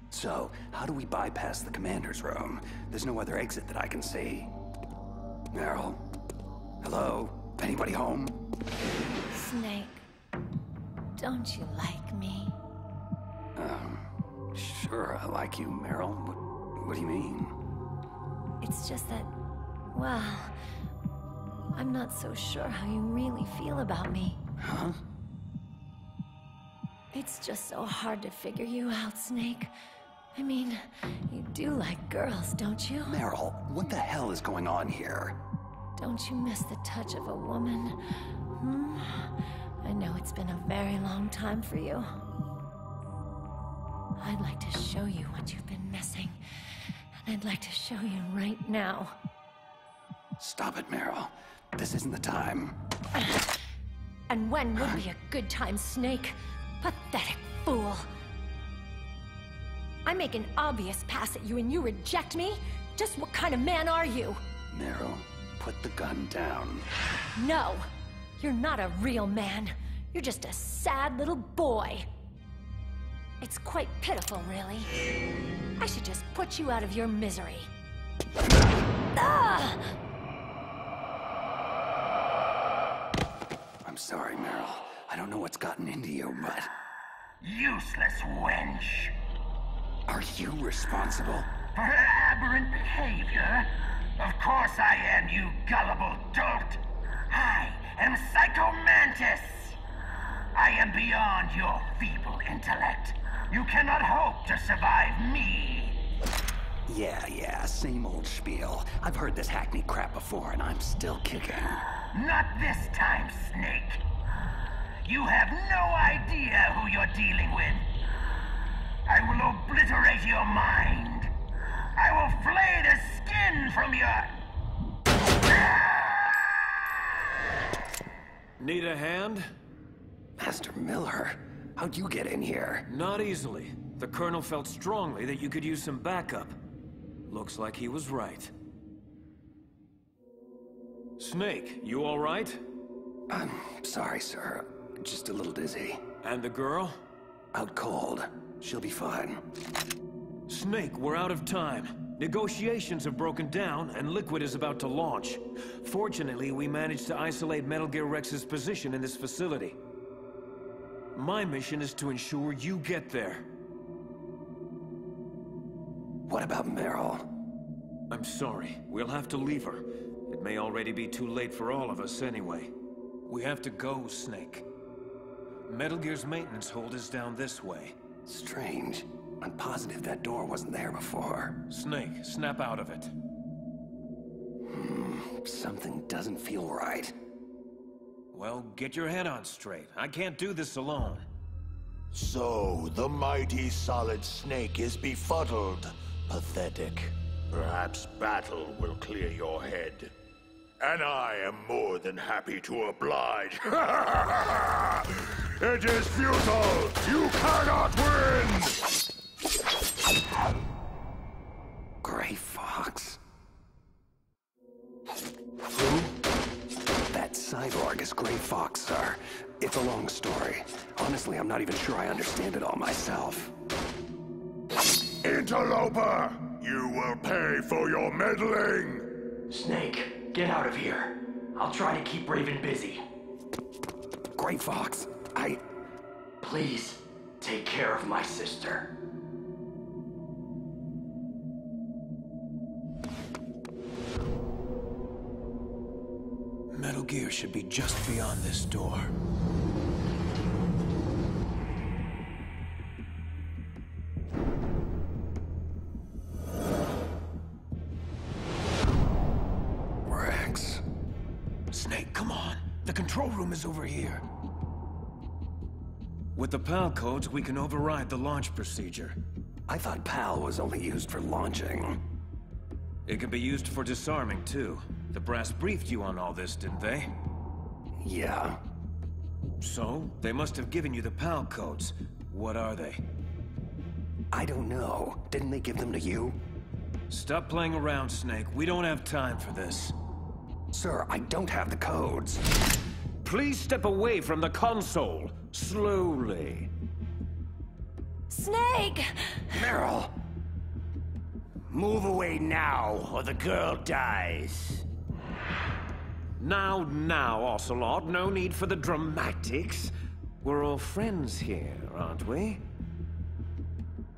So, how do we bypass the commander's room? There's no other exit that I can see. Meryl? Hello? Anybody home?
Snake, don't you like me?
Sure, I like you, Meryl. What do you mean?
It's just that, well, I'm not so sure how you really feel about me.
Huh?
It's just so hard to figure you out, Snake. I mean, you do like girls, don't you?
Meryl, what the hell is going on here?
Don't you miss the touch of a woman? Hmm? I know it's been a very long time for you. I'd like to show you what you've been missing. And I'd like to show you right now.
Stop it, Meryl. This isn't the time.
And when would be a good time, Snake? Pathetic fool. I make an obvious pass at you and you reject me? Just what kind of man are you?
Meryl, put the gun down.
No! You're not a real man. You're just a sad little boy. It's quite pitiful, really. I should just put you out of your misery. Ah!
I'm sorry, Meryl. I don't know what's gotten into you, but...
Useless wench.
Are you responsible?
For her aberrant behavior? Of course I am, you gullible dolt. I am Psycho Mantis. I am beyond your feeble intellect. You cannot hope to survive me.
Yeah, same old spiel. I've heard this hackneyed crap before, and I'm still kicking.
Not this time, Snake. You have no idea who you're dealing with. I will obliterate your mind. I will flay the skin from your...
Need a hand?
Master Miller, how'd you get in here?
Not easily. The Colonel felt strongly that you could use some backup. Looks like he was right. Snake, you all right?
I'm sorry, sir. Just a little dizzy.
And the girl?
Out cold. She'll be fine.
Snake, we're out of time. Negotiations have broken down, and Liquid is about to launch. Fortunately, we managed to isolate Metal Gear Rex's position in this facility. My mission is to ensure you get there.
What about Meryl?
I'm sorry. We'll have to leave her. It may already be too late for all of us anyway. We have to go, Snake. Metal Gear's maintenance hold is down this way.
Strange. I'm positive that door wasn't there before.
Snake, snap out of it.
Something doesn't feel right.
Well, get your head on straight. I can't do this alone.
So, the mighty Solid Snake is befuddled. Pathetic. Perhaps battle will clear your head. And I am more than happy to oblige. It is futile! You cannot win!
Gray Fox. Who? That cyborg is Gray Fox, sir. It's a long story. Honestly, I'm not even sure I understand it all myself.
Interloper! You will pay for your meddling!
Snake, get out of here. I'll try to keep Raven busy.
Gray Fox,
Please, take care of my sister.
Metal Gear should be just beyond this door.
Rex.
Snake, come on. The control room is over here. With the PAL codes, we can override the launch procedure.
I thought PAL was only used for launching.
It can be used for disarming, too. The brass briefed you on all this, didn't they?
Yeah.
So, they must have given you the PAL codes. What are they?
I don't know. Didn't they give them to you?
Stop playing around, Snake. We don't have time for this.
Sir, I don't have the codes.
Please step away from the console. Slowly.
Snake!
Meryl! Move away now, or the girl dies.
Now, Ocelot. No need for the dramatics. We're all friends here, aren't we?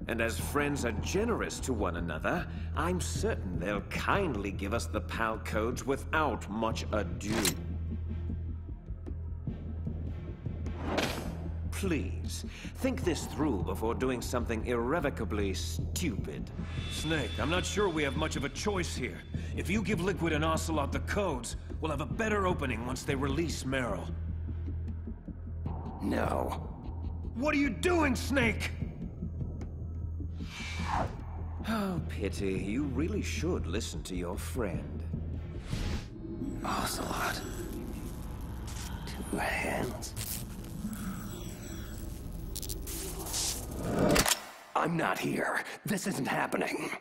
And as friends are generous to one another, I'm certain they'll kindly give us the PAL codes without much ado. Please, think this through before doing something irrevocably stupid.
Snake, I'm not sure we have much of a choice here. If you give Liquid and Ocelot the codes, we'll have a better opening once they release Meryl.
No.
What are you doing, Snake?
Oh, pity. You really should listen to your friend.
Ocelot. 2 hands. I'm not here. This isn't happening.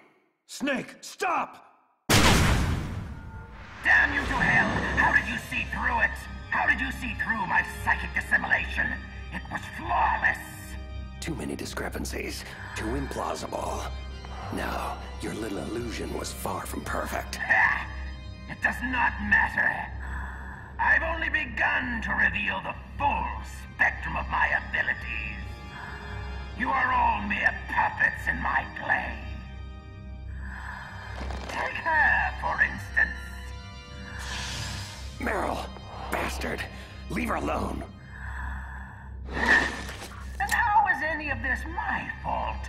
Snake, stop!
Damn you to hell! How did you see through it? How did you see through my psychic dissimulation? It was flawless!
Too many discrepancies. Too implausible. No, your little illusion was far from perfect.
It does not matter. I've only begun to reveal the full spectrum of my abilities. You are all mere puppets in my play. Take her, for instance.
Meryl, bastard, leave her alone.
And how is any of this my fault?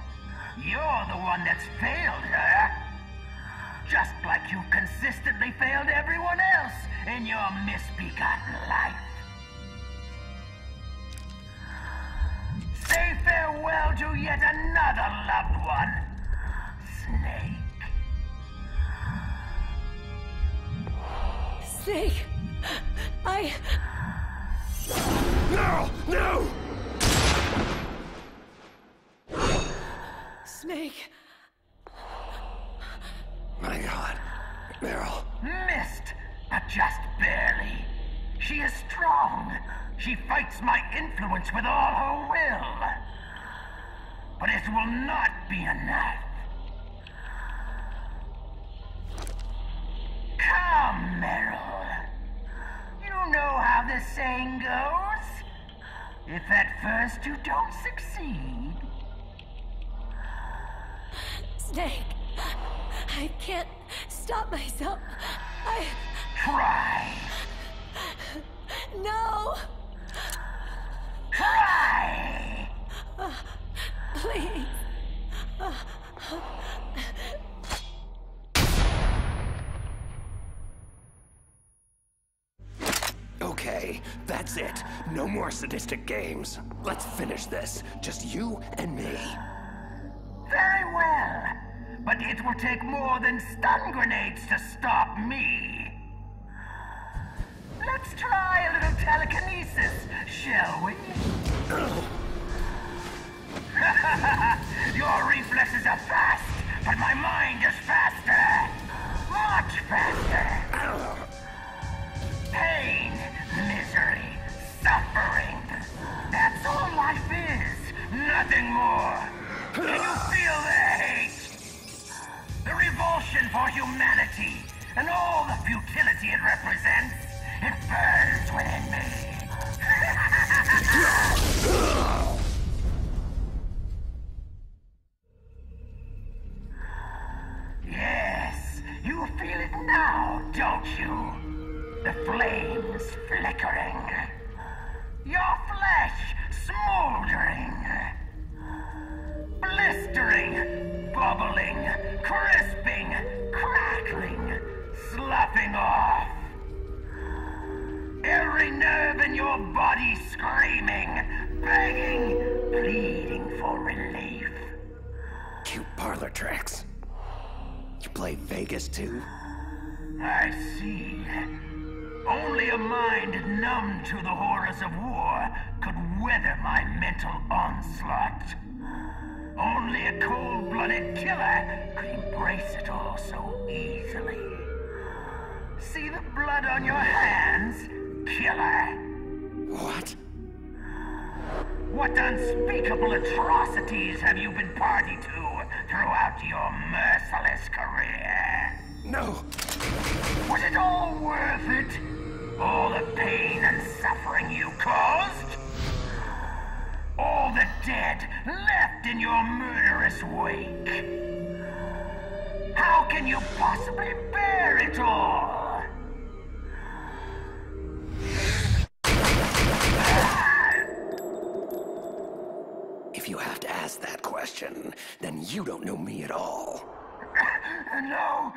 You're the one that's failed her. Just like you've consistently failed everyone else in your misbegotten life. Say farewell to yet another loved one, Snake.
Snake,
No! No!
Snake.
My God, Meryl.
Missed, but just barely. She is strong. She fights my influence with all her will. But it will not be enough. Come, Meryl. You know how the saying goes. If at first you don't succeed...
Snake, I can't stop myself.
Try.
No!
Try!
Please.
Okay, that's it. No more sadistic games. Let's finish this. Just you and me.
Very well. But it will take more than stun grenades to stop me. Let's try a little telekinesis, shall we? Your reflexes are fast, but my mind is faster. Much faster. Pain, misery, suffering. That's all life is. Nothing more. Can you feel the hate? The revulsion for humanity, and all the futility it represents. It burns within me. Yes, you feel it now, don't you? The flames flickering. Your flesh smoldering. Blistering, bubbling, crisping, crackling, sloughing off. Every nerve in your body screaming, begging, pleading for relief.
Cute parlor tricks. You play Vegas too?
I see. Only a mind numb to the horrors of war could weather my mental onslaught. Only a cold-blooded killer could embrace it all so easily. See the blood on your hands, killer?
What?
What unspeakable atrocities have you been party to throughout your merciless career?
No!
Was it all worth it? All the pain and suffering you caused? All the dead left in your murderous wake. How can you possibly bear it all?
If you have to ask that question, then you don't know me at all.
No.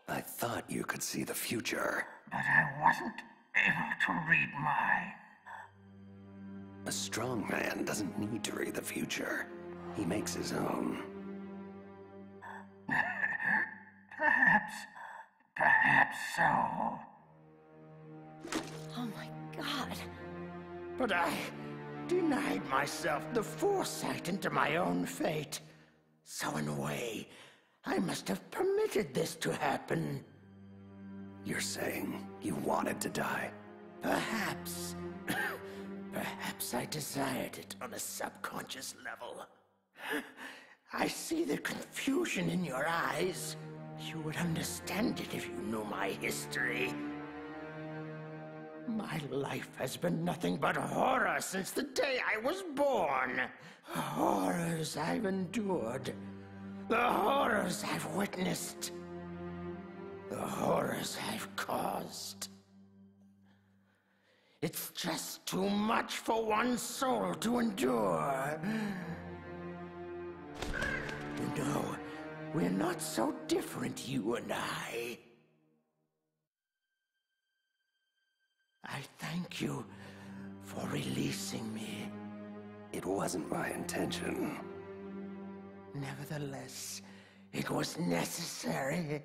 I thought you could see the future.
But I wasn't able to read mine.
A strong man doesn't need to read the future. He makes his own.
Perhaps so.
Oh my god.
But I denied myself the foresight into my own fate. So in a way, I must have permitted this to happen.
You're saying you wanted to die?
Perhaps. Perhaps I desired it on a subconscious level. I see the confusion in your eyes. You would understand it if you knew my history. My life has been nothing but horror since the day I was born. Horrors I've endured. The horrors I've witnessed. The horrors I've caused. It's just too much for one soul to endure. You know, we're not so different, you and I. I thank you for releasing me.
It wasn't my intention.
Nevertheless, it was necessary.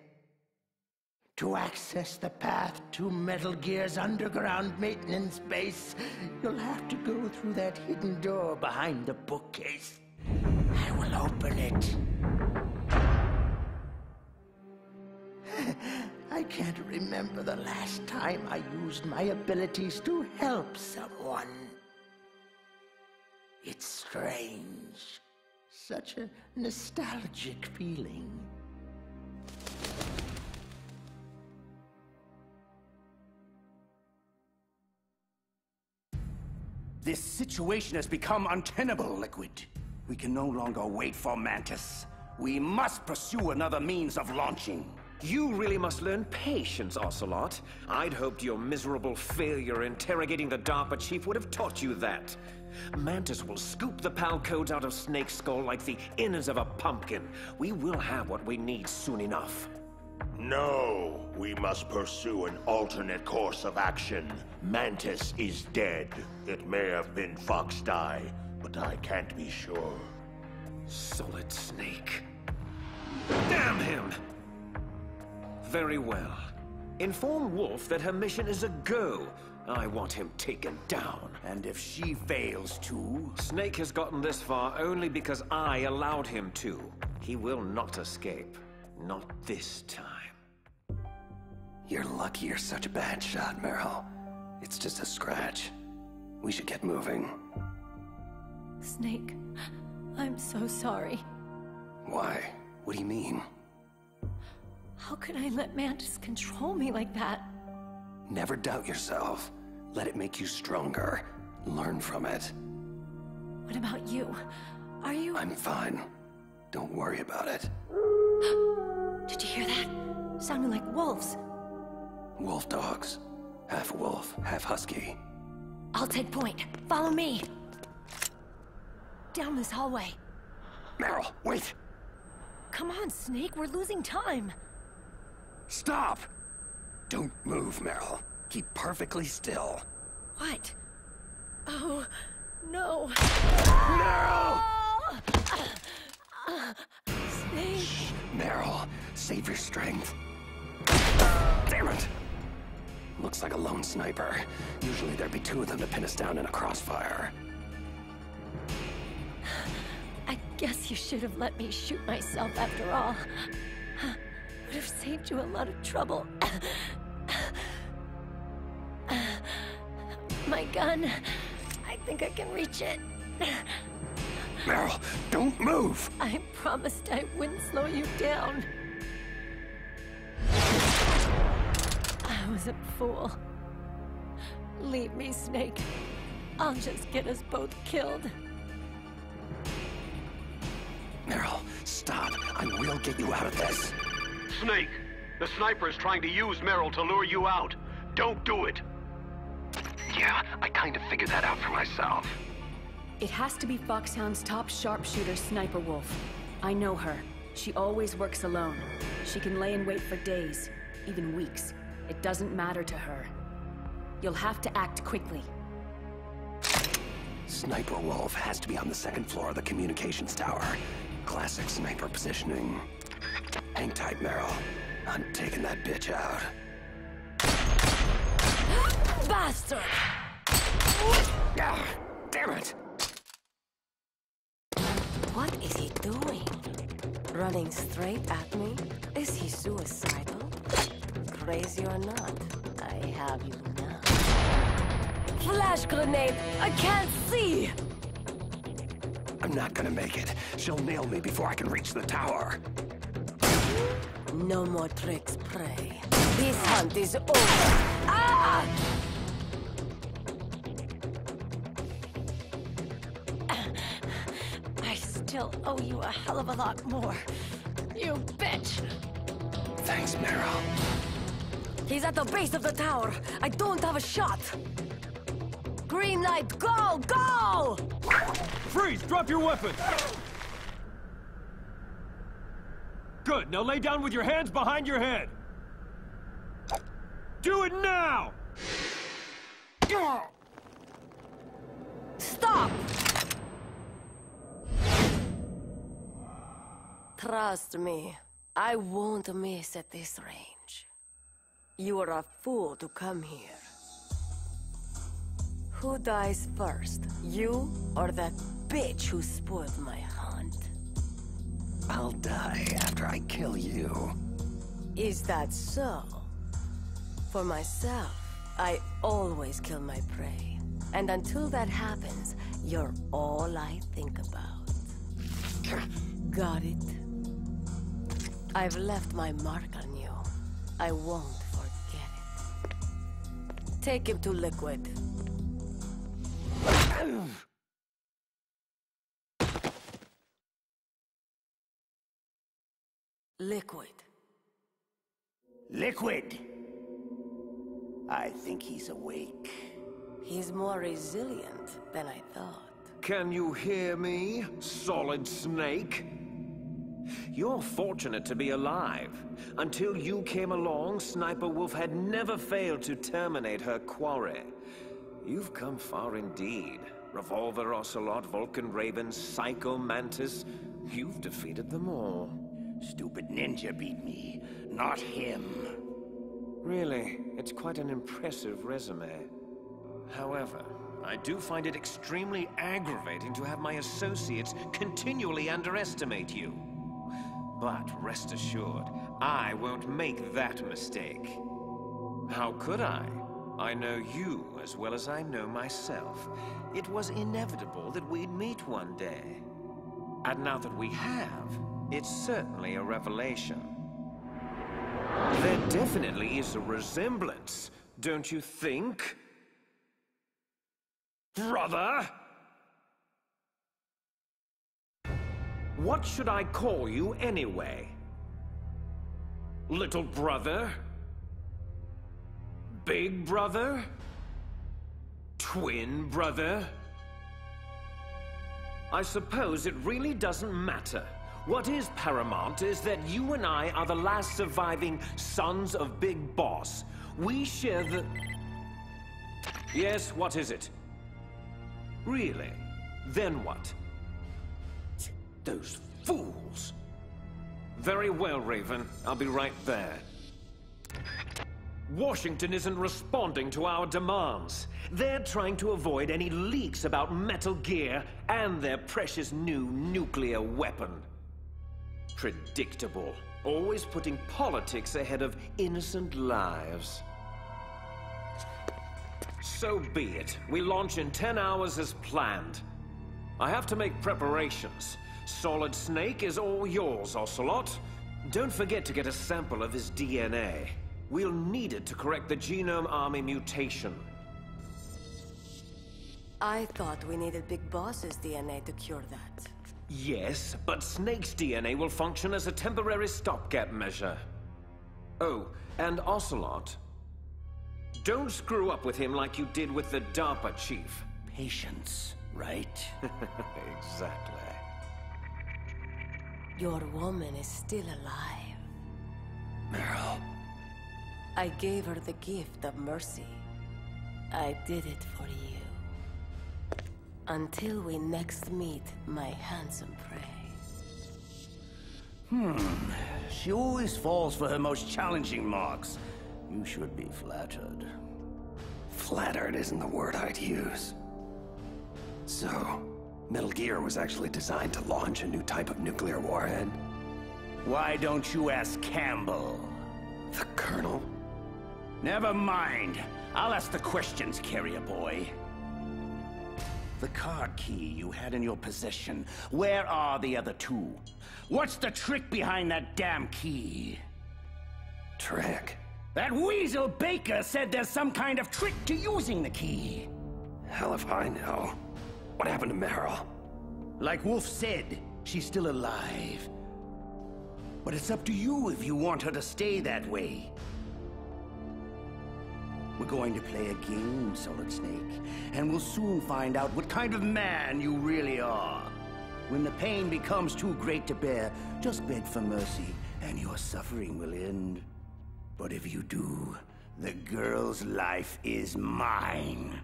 To access the path to Metal Gear's underground maintenance base, you'll have to go through that hidden door behind the bookcase. I will open it. I can't remember the last time I used my abilities to help someone. It's strange. Such a nostalgic feeling.
This situation has become untenable, Liquid. We can no longer wait for Mantis. We must pursue another means of launching.
You really must learn patience, Ocelot. I'd hoped your miserable failure interrogating the DARPA chief would have taught you that. Mantis will scoop the PAL codes out of Snake's skull like the innards of a pumpkin. We will have what we need soon enough.
No, we must pursue an alternate course of action. Mantis is dead. It may have been Fox Die, but I can't be sure.
Solid Snake. Damn him! Very well. Inform Wolf that her mission is a go. I want him taken down.
And if she fails to?
Snake has gotten this far only because I allowed him to. He will not escape. Not this time.
You're lucky you're such a bad shot, Meryl. It's just a scratch. We should get moving.
Snake, I'm so sorry.
Why? What do you mean?
How could I let Mantis control me like that?
Never doubt yourself. Let it make you stronger. Learn from it.
What about you? Are you...
I'm fine. Don't worry about it.
Did you hear that? Sounded like wolves.
Wolf dogs. Half wolf, half husky.
I'll take point. Follow me. Down this hallway.
Meryl, wait!
Come on, Snake. We're losing time.
Stop! Don't move, Meryl. Keep perfectly still.
What? Oh, no.
No!
Snake.
Shh, Meryl, save your strength. Damn it! Looks like a lone sniper. Usually there'd be two of them to pin us down in a crossfire.
I guess you should have let me shoot myself after all. Would have saved you a lot of trouble. My gun. I think I can reach it.
Meryl, don't move!
I promised I wouldn't slow you down. I was a fool. Leave me, Snake. I'll just get us both killed.
Meryl, stop. I will get you out of this.
Snake, the sniper is trying to use Meryl to lure you out. Don't do it.
Yeah, I kind of figured that out for myself.
It has to be Foxhound's top sharpshooter, Sniper Wolf. I know her. She always works alone. She can lay in wait for days, even weeks. It doesn't matter to her. You'll have to act quickly.
Sniper Wolf has to be on the second floor of the communications tower. Classic sniper positioning. Hang tight, Meryl. I'm taking that bitch out.
Bastard!
Ah, damn it!
What is he doing? Running straight at me? Is he suicidal? Crazy or not, I have you now. Flash grenade! I can't see!
I'm not gonna make it. She'll nail me before I can reach the tower.
No more tricks, prey. This hunt is over. Ah!
I still owe you a hell of a lot more. You bitch!
Thanks, Meryl.
He's at the base of the tower. I don't have a shot. Green light, go! Go!
Freeze! Drop your weapon! Good, now lay down with your hands behind your head. Do it now!
Stop! Trust me, I won't miss at this range. You are a fool to come here. Who dies first, you or that bitch who spoiled my hunt?
I'll die after I kill you.
Is that so? For myself, I always kill my prey. And until that happens, you're all I think about. Got it? I've left my mark on you. I won't forget it. Take him to Liquid. Liquid.
Liquid! I think he's awake.
He's more resilient than I thought.
Can you hear me, Solid Snake? You're fortunate to be alive. Until you came along, Sniper Wolf had never failed to terminate her quarry. You've come far indeed. Revolver, Ocelot, Vulcan Raven, Psycho Mantis. You've defeated them all.
Stupid ninja beat me, not him.
Really, it's quite an impressive resume. However, I do find it extremely aggravating to have my associates continually underestimate you. But rest assured, I won't make that mistake. How could I? I know you as well as I know myself. It was inevitable that we'd meet one day. And now that we have, it's certainly a revelation. There definitely is a resemblance, don't you think? Brother? What should I call you anyway? Little brother? Big brother? Twin brother? I suppose it really doesn't matter. What is paramount is that you and I are the last surviving sons of Big Boss. We share the... Yes, what is it? Really? Then what? Those fools! Very well, Raven. I'll be right there. Washington isn't responding to our demands. They're trying to avoid any leaks about Metal Gear and their precious new nuclear weapon. Predictable. Always putting politics ahead of innocent lives. So be it. We launch in 10 hours as planned. I have to make preparations. Solid Snake is all yours, Ocelot. Don't forget to get a sample of his DNA. We'll need it to correct the Genome Army mutation.
I thought we needed Big Boss's DNA to cure that.
Yes, but Snake's DNA will function as a temporary stopgap measure. Oh, and Ocelot. Don't screw up with him like you did with the DARPA chief.
Patience, right?
Exactly.
Your woman is still alive.
Meryl.
I gave her the gift of mercy. I did it for you. Until we next meet, my handsome prey.
She always falls for her most challenging marks. You should be flattered.
Flattered isn't the word I'd use. So, Metal Gear was actually designed to launch a new type of nuclear warhead?
Why don't you ask Campbell?
The Colonel?
Never mind. I'll ask the questions, carrier boy. The card key you had in your possession, where are the other two? What's the trick behind that damn key?
Trick?
That weasel Baker said there's some kind of trick to using the key.
Hell if I know. What happened to Meryl?
Like Wolf said, she's still alive. But it's up to you if you want her to stay that way. We're going to play a game, Solid Snake, and we'll soon find out what kind of man you really are. When the pain becomes too great to bear, just beg for mercy, and your suffering will end. But if you do, the girl's life is mine.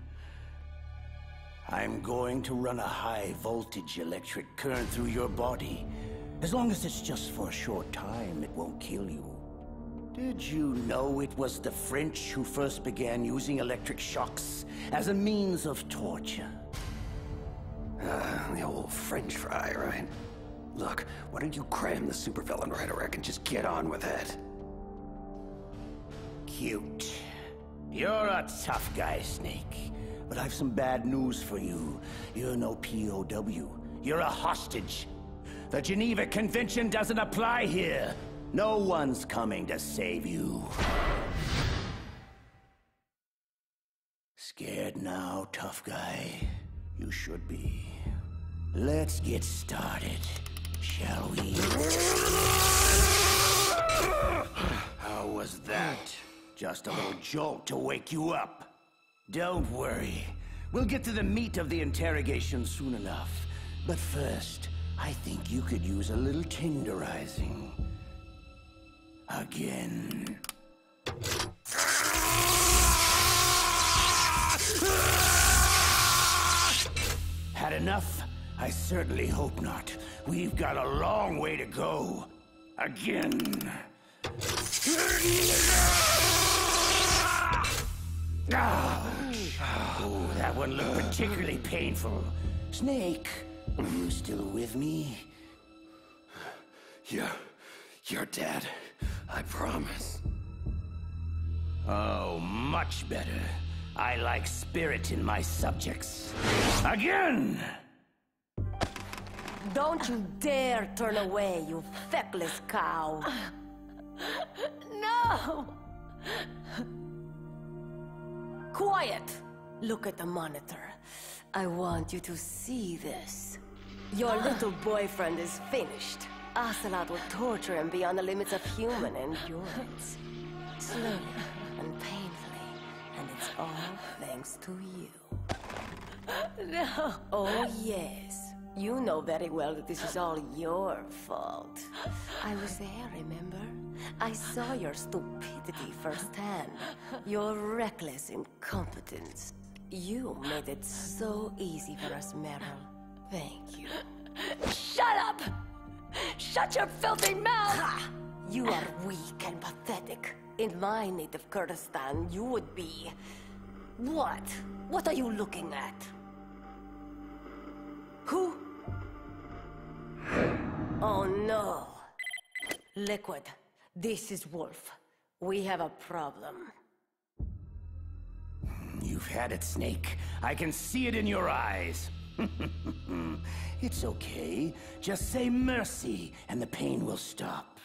I'm going to run a high-voltage electric current through your body. As long as it's just for a short time, it won't kill you. Did you know it was the French who first began using electric shocks as a means of torture?
The old French fry, right? Look, why don't you cram the supervillain rhetoric and just get on with it?
Cute. You're a tough guy, Snake. But I've some bad news for you. You're no POW. You're a hostage. The Geneva Convention doesn't apply here. No one's coming to save you. Scared now, tough guy? You should be. Let's get started, shall we? How was that? Just a little jolt to wake you up. Don't worry. We'll get to the meat of the interrogation soon enough. But first, I think you could use a little tenderizing. Again. Had enough? I certainly hope not. We've got a long way to go. Again. Oh, that one looked particularly painful. Snake, are you still with me?
You're dead. I promise.
Oh, much better. I like spirit in my subjects. Again!
Don't you dare turn away, you feckless cow.
No!
Quiet! Look at the monitor. I want you to see this. Your little boyfriend is finished. Ocelot will torture him beyond the limits of human endurance. Slowly and painfully. And it's all thanks to you.
No!
Oh, yes. You know very well that this is all your fault. I was there, remember? I saw your stupidity firsthand. Your reckless incompetence. You made it so easy for us, Meryl. Thank you.
Shut up! Shut your filthy mouth!
Ha! You are weak and pathetic. In my native Kurdistan, you would be... What? What are you looking at? Who? Oh no. Liquid, this is Wolf. We have a problem.
You've had it, Snake. I can see it in your eyes. It's okay. Just say mercy, and the pain will stop.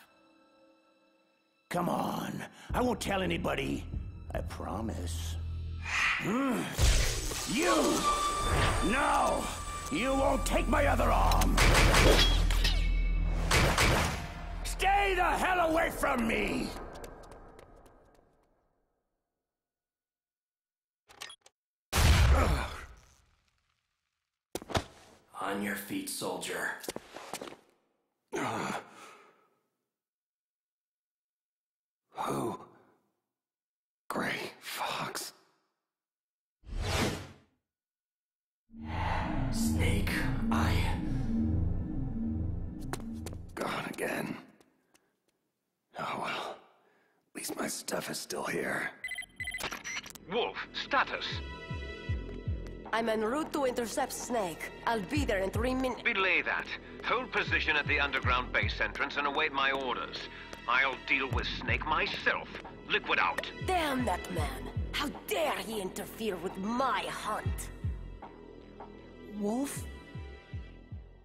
Come on. I won't tell anybody. I promise. You! No! You won't take my other arm! Stay the hell away from me!
On your feet, soldier.
Who? Gray Fox.
Snake,
Gone again. Oh well. At least my stuff is still here.
Wolf, status.
I'm en route to intercept Snake. I'll be there in 3 minutes.
Belay that. Hold position at the underground base entrance and await my orders. I'll deal with Snake myself. Liquid out.
Damn that man! How dare he interfere with my hunt?
Wolf?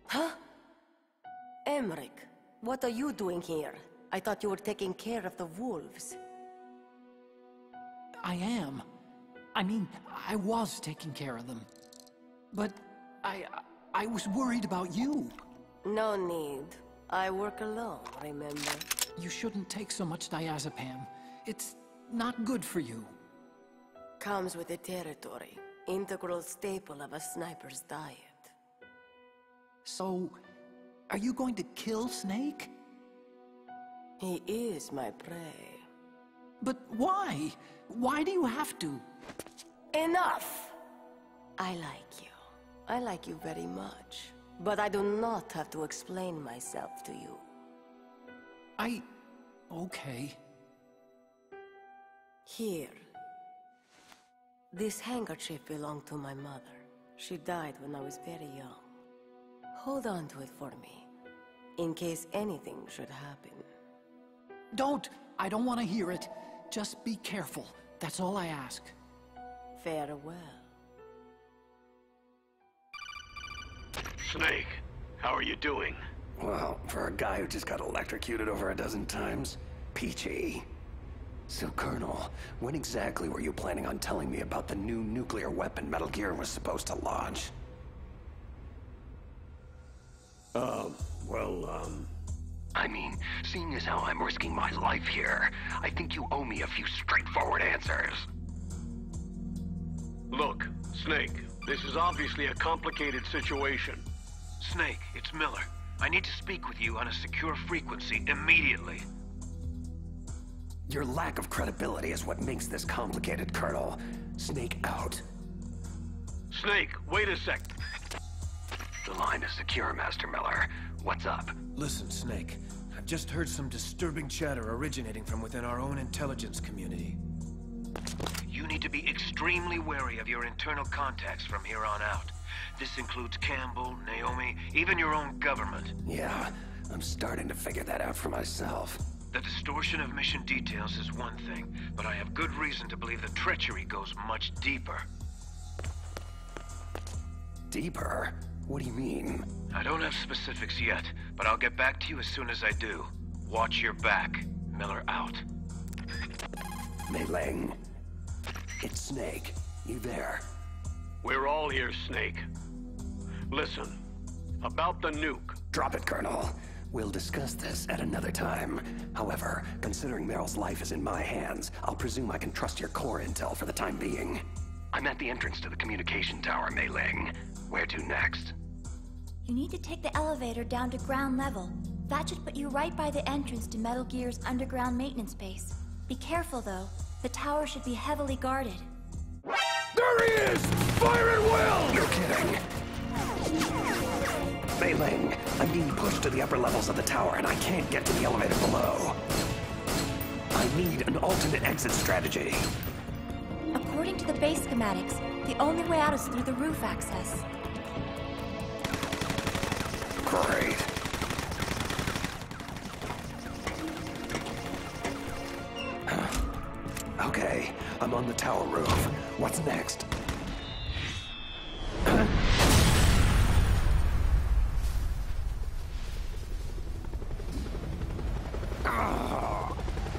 Huh? Emmerich, what are you doing here? I thought you were taking care of the wolves.
I am. I mean, I was taking care of them. But I was worried about you.
No need. I work alone, remember?
You shouldn't take so much diazepam. It's not good for you.
Comes with the territory. Integral staple of a sniper's diet.
So, are you going to kill Snake?
He is my prey.
But why? Why do you have to?
Enough! I like you. I like you very much. But I do not have to explain myself to you.
Okay.
Here. This handkerchief belonged to my mother. She died when I was very young. Hold on to it for me, in case anything should happen.
Don't! I don't want to hear it. Just be careful. That's all I ask.
Farewell.
Snake, how are you doing?
Well, for a guy who just got electrocuted over a dozen times, peachy. So, Colonel, when exactly were you planning on telling me about the new nuclear weapon Metal Gear was supposed to launch?
I mean, seeing as how I'm risking my life here, I think you owe me a few straightforward answers.
Look, Snake, this is obviously a complicated situation.
Snake, it's Miller. I need to speak with you on a secure frequency immediately.
Your lack of credibility is what makes this complicated, Colonel. Snake out.
Snake, wait a sec.
The line is secure, Master Miller. What's up?
Listen, Snake. I've just heard some disturbing chatter originating from within our own intelligence community.
You need to be extremely wary of your internal contacts from here on out. This includes Campbell, Naomi, even your own government.
Yeah, I'm starting to figure that out for myself.
The distortion of mission details is one thing, but I have good reason to believe the treachery goes much deeper.
Deeper? What do you mean?
I don't have specifics yet, but I'll get back to you as soon as I do. Watch your back. Miller out.
Mei Ling. It's Snake. You there?
We're all here, Snake. Listen, about the nuke.
Drop it, Colonel. We'll discuss this at another time. However, considering Meryl's life is in my hands, I'll presume I can trust your core intel for the time being.
I'm at the entrance to the communication tower, Mei Ling. Where to next?
You need to take the elevator down to ground level. That should put you right by the entrance to Metal Gear's underground maintenance base. Be careful, though. The tower should be heavily guarded.
There he is! Fire at will!
You're kidding. Mei Ling, I'm being pushed to the upper levels of the tower and I can't get to the elevator below. I need an alternate exit strategy.
According to the base schematics, the only way out is through the roof access.
Great. Okay, I'm on the tower roof. What's next?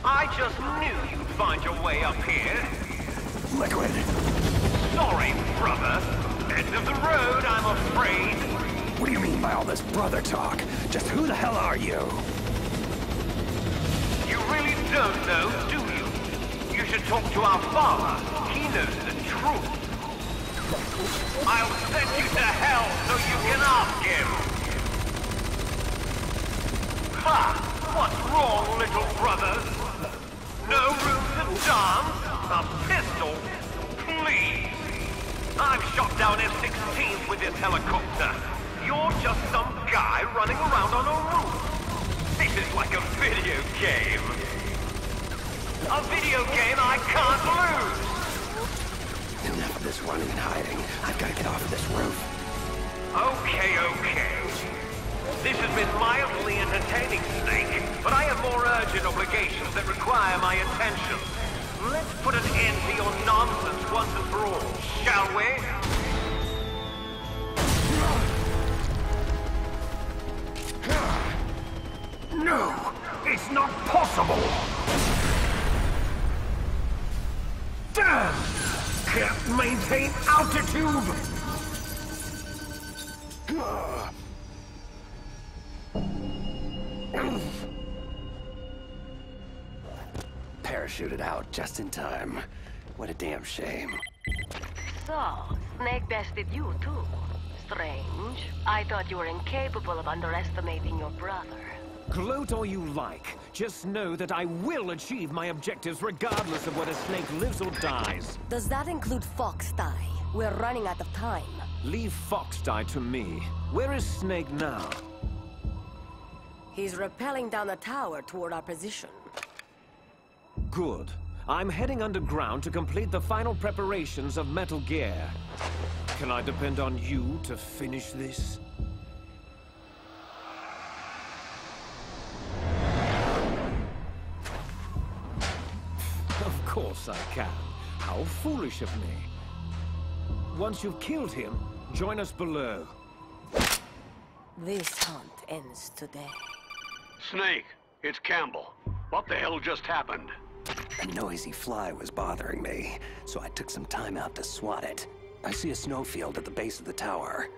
I just knew you'd find your way up here.
Liquid.
Sorry, brother. End of the road.
by all this brother talk. Just who the hell are you?
You really don't know, do you? You should talk to our father. He knows the truth. I'll send you to hell so you can ask him. Ha! What's wrong, little brothers? No room to dance? A pistol? Please! I've shot down F-16s with this helicopter. You're just some guy running around on a roof. This is like a video game. A video game I can't lose!
Enough of this running and hiding. I've got to get off of this roof.
Okay. This has been mildly entertaining, Snake, but I have more urgent obligations that require my attention. Let's put an end to your nonsense once and for all, shall we?
No! It's not possible! Damn! Can't maintain altitude!
Parachuted out just in time. What a damn shame.
So, Snake bested you too. Strange. I thought you were incapable of underestimating your brother.
Gloat all you like. Just know that I will achieve my objectives regardless of whether Snake lives or dies.
Does that include Fox Die? We're running out of time.
Leave Fox Die to me. Where is Snake now?
He's rappelling down the tower toward our position.
Good. I'm heading underground to complete the final preparations of Metal Gear. Can I depend on you to finish this? Of course I can. How foolish of me. Once you've killed him, join us below.
This hunt ends today.
Snake, it's Campbell. What the hell just happened?
A noisy fly was bothering me, so I took some time out to swat it. I see a snowfield at the base of the tower.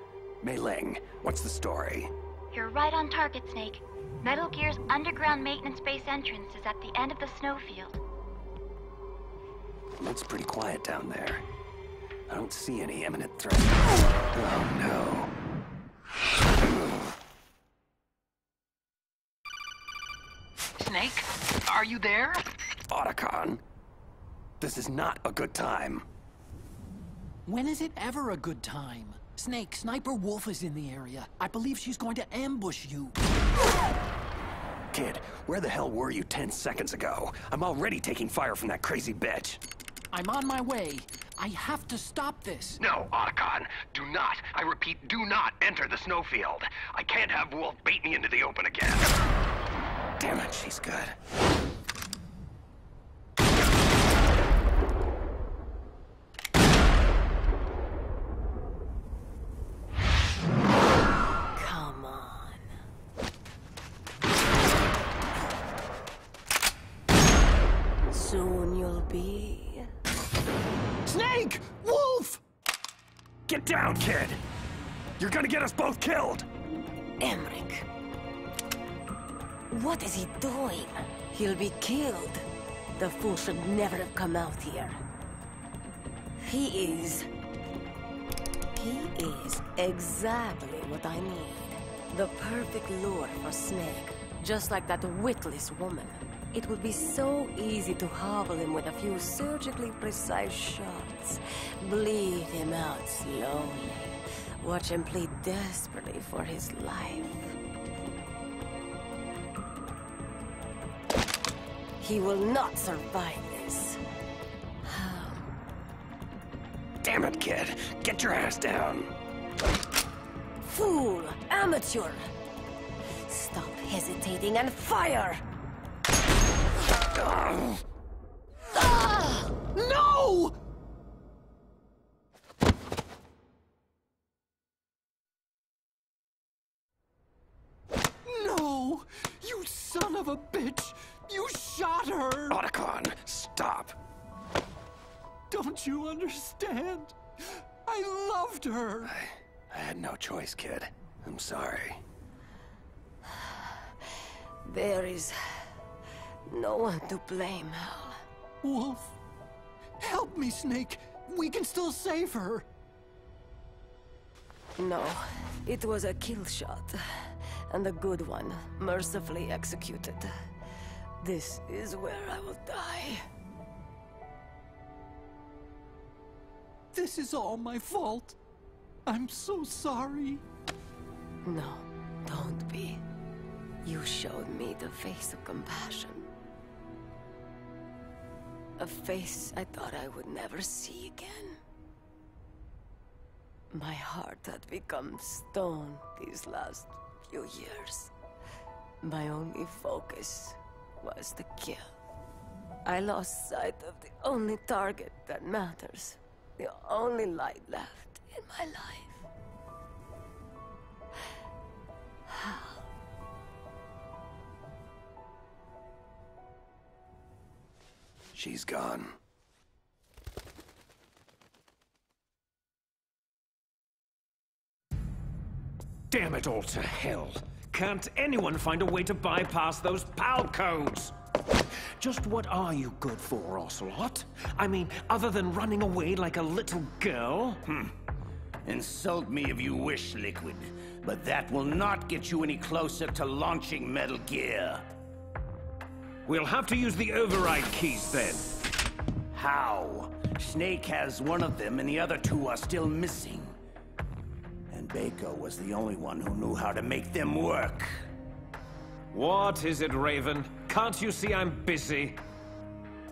Mei Ling, what's the story?
You're right on target, Snake. Metal Gear's underground maintenance base entrance is at the end of the snowfield.
Looks pretty quiet down there. I don't see any imminent threat. Oh no.
Snake, are you there?
Otacon, this is not a good time.
When is it ever a good time? Snake, Sniper Wolf is in the area. I believe she's going to ambush you.
Kid, where the hell were you 10 seconds ago? I'm already taking fire from that crazy bitch.
I'm on my way. I have to stop this.
No, Otacon, do not, I repeat, do not enter the snowfield. I can't have Wolf bait me into the open again.
Damn it, she's good.
Come on. Soon you'll be...
Snake! Wolf! Get down, kid! You're gonna get us both killed!
Emmerich. What is he doing? He'll be killed. The fool should never have come out here. He is exactly what I need. The perfect lure for Snake. Just like that witless woman. It would be so easy to hobble him with a few surgically precise shots. Bleed him out slowly. Watch him plead desperately for his life. He will not survive this.
Damn it, kid. Get your ass down.
Fool! Amateur! Stop hesitating and fire!
No! No! You son of a bitch! You shot her!
Otacon, stop.
Don't you understand? I loved her.
I had no choice, kid. I'm sorry.
There is no one to blame, Hal.
Wolf, help me, Snake. We can still save her.
No, it was a kill shot, and a good one, mercifully executed. This is where I will die.
This is all my fault. I'm so sorry.
No, don't be. You showed me the face of compassion. A face I thought I would never see again. My heart had become stone these last few years. My only focus was the kill. I lost sight of the only target that matters. The only light left in my life. Hal.
She's gone.
Damn it all to hell. Can't anyone find a way to bypass those PAL codes? Just what are you good for, Ocelot? I mean, other than running away like a little girl?
Insult me if you wish, Liquid, but that will not get you any closer to launching Metal Gear.
We'll have to use the override keys then.
How? Snake has one of them and the other two are still missing. And Baker was the only one who knew how to make them work.
What is it, Raven? Can't you see I'm busy?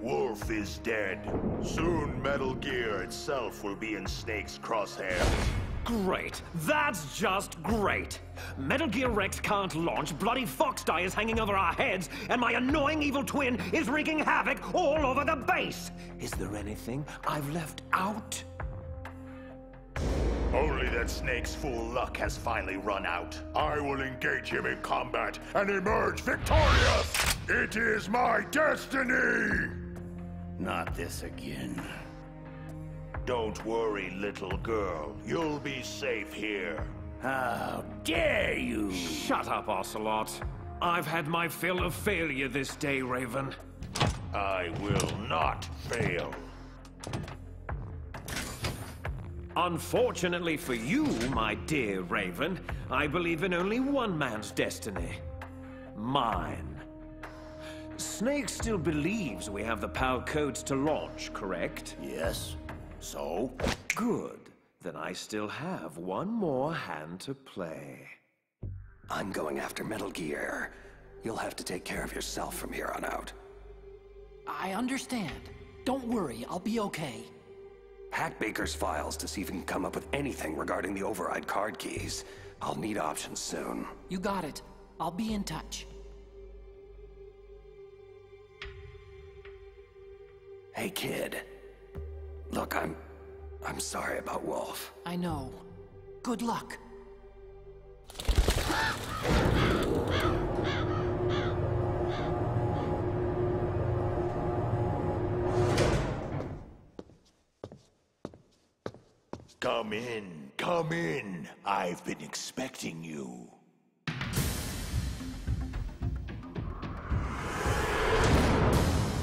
Wolf is dead. Soon Metal Gear itself will be in Snake's crosshairs.
Great. That's just great. Metal Gear Rex can't launch, bloody Fox Die is hanging over our heads, and my annoying evil twin is wreaking havoc all over the base. Is there anything I've left out?
Only that Snake's fool luck has finally run out. I will engage him in combat and emerge victorious! It is my destiny!
Not this again.
Don't worry, little girl. You'll be safe here.
How dare you!
Shut up, Ocelot. I've had my fill of failure this day, Raven.
I will not fail.
Unfortunately for you, my dear Raven, I believe in only one man's destiny. Mine. Snake still believes we have the PAL codes to launch, correct?
Yes. So?
Good. Then I still have one more hand to play.
I'm going after Metal Gear. You'll have to take care of yourself from here on out.
I understand. Don't worry, I'll be okay.
Hack Baker's files to see if you can come up with anything regarding the override card keys. I'll need options soon.
You got it. I'll be in touch.
Hey, kid. Look, I'm sorry about Wolf.
I know. Good luck.
Come in, come in. I've been expecting you.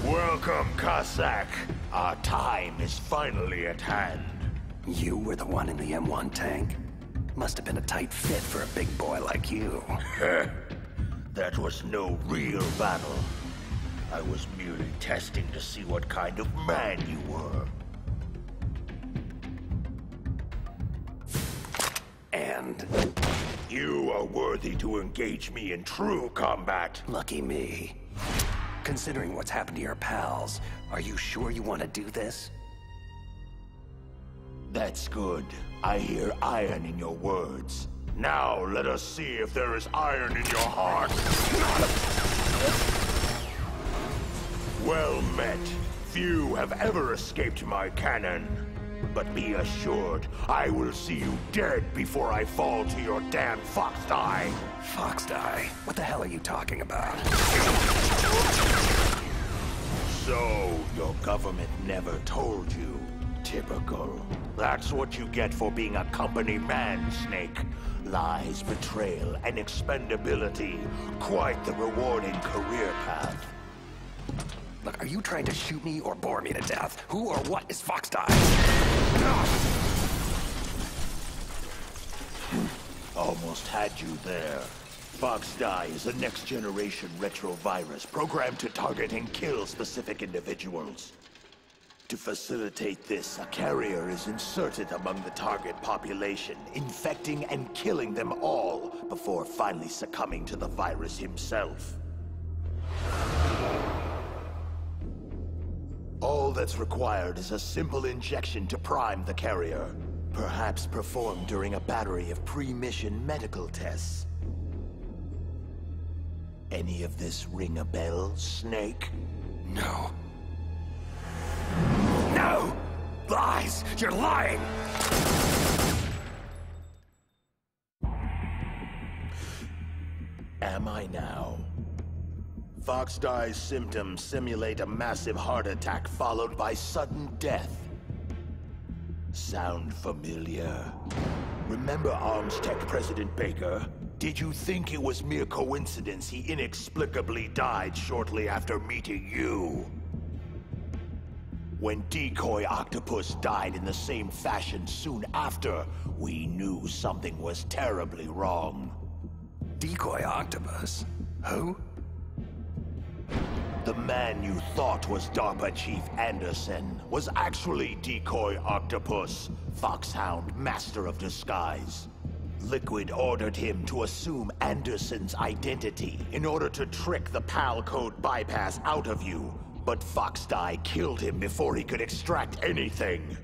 Welcome, Cossack. Our time is finally at hand.
You were the one in the M1 tank? Must have been a tight fit for a big boy like you.
That was no real battle. I was merely testing to see what kind of man you were.
And?
You are worthy to engage me in true combat.
Lucky me. Considering what's happened to your pals, are you sure you want to do this?
That's good. I hear iron in your words. Now let us see if there is iron in your heart. Well met. Few have ever escaped my cannon. But be assured, I will see you dead before I fall to your damn Fox Die.
Fox Die? What the hell are you talking about?
So, your government never told you. Typical. That's what you get for being a company man, Snake. Lies, betrayal, and expendability. Quite the rewarding career path.
Look, are you trying to shoot me or bore me to death? Who or what is Fox Die?
Almost had you there. Fox Die is a next-generation retrovirus programmed to target and kill specific individuals. To facilitate this, a carrier is inserted among the target population, infecting and killing them all before finally succumbing to the virus himself. All that's required is a simple injection to prime the carrier, perhaps performed during a battery of pre-mission medical tests. Any of this ring a bell, Snake?
No. No! Lies! You're lying!
Am I now? Fox Die's symptoms simulate a massive heart attack followed by sudden death. Sound familiar? Remember Arms Tech President Baker? Did you think it was mere coincidence he inexplicably died shortly after meeting you? When Decoy Octopus died in the same fashion soon after, we knew something was terribly wrong.
Decoy Octopus? Who?
The man you thought was DARPA Chief Anderson was actually Decoy Octopus, Foxhound Master of Disguise. Liquid ordered him to assume Anderson's identity in order to trick the PAL code bypass out of you, but Fox Die killed him before he could extract anything.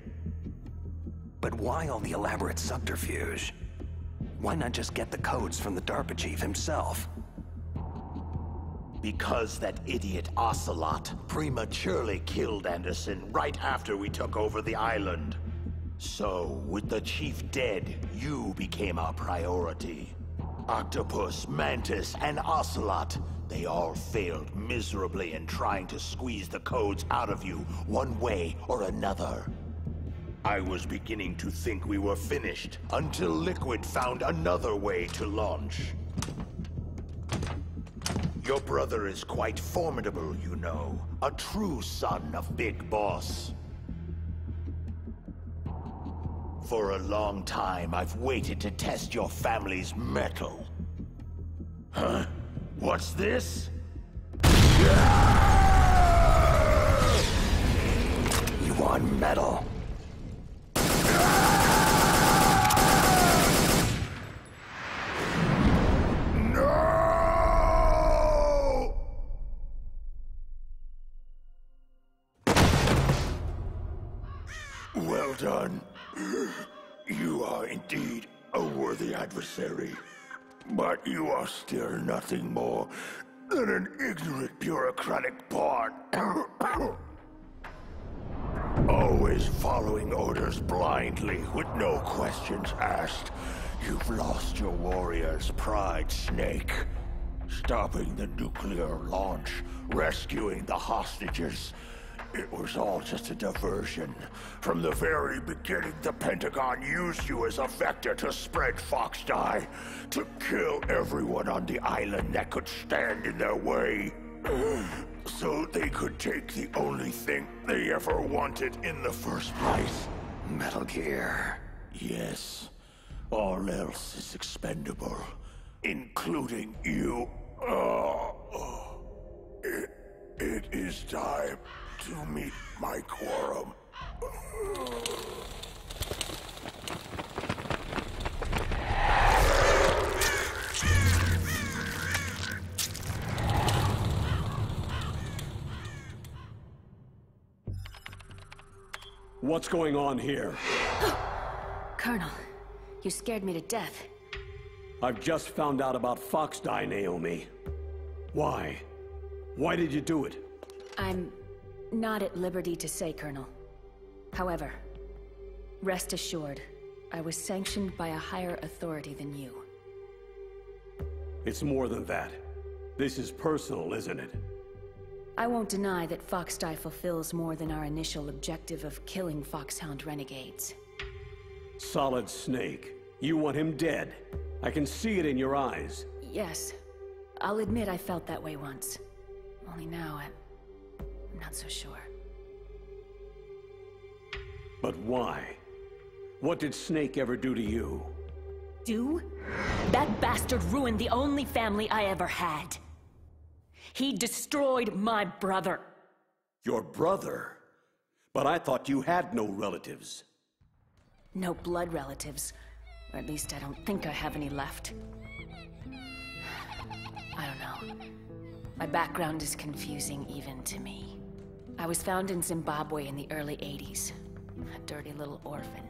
But why all the elaborate subterfuge? Why not just get the codes from the DARPA chief himself?
Because that idiot Ocelot prematurely killed Anderson right after we took over the island. So, with the chief dead, you became our priority. Octopus, Mantis, and Ocelot, they all failed miserably in trying to squeeze the codes out of you one way or another. I was beginning to think we were finished until Liquid found another way to launch. Your brother is quite formidable, you know. A true son of Big Boss. For a long time, I've waited to test your family's mettle. Huh? What's this?
You want metal?
Well done. You are indeed a worthy adversary. But you are still nothing more than an ignorant bureaucratic pawn. Always following orders blindly with no questions asked. You've lost your warrior's pride, Snake. Stopping the nuclear launch, rescuing the hostages. It was all just a diversion. From the very beginning, the Pentagon used you as a vector to spread Fox Die, to kill everyone on the island that could stand in their way. So they could take the only thing they ever wanted in the first place.
Metal Gear.
Yes. All else is expendable, including you. It is time to meet my quorum.
What's going on here?
Colonel, you scared me to death.
I've just found out about Fox Die, Naomi. Why? Why did you do it?
I'm not at liberty to say, Colonel. However, rest assured, I was sanctioned by a higher authority than you.
It's more than that. This is personal, isn't it?
I won't deny that Foxdie fulfills more than our initial objective of killing Foxhound renegades.
Solid Snake. You want him dead. I can see it in your eyes.
Yes. I'll admit I felt that way once. Only now I'm not so sure.
But why? What did Snake ever do to you?
Do? That bastard ruined the only family I ever had. He destroyed my brother.
Your brother? But I thought you had no relatives.
No blood relatives. Or at least I don't think I have any left. I don't know. My background is confusing even to me. I was found in Zimbabwe in the early 80s. A dirty little orphan.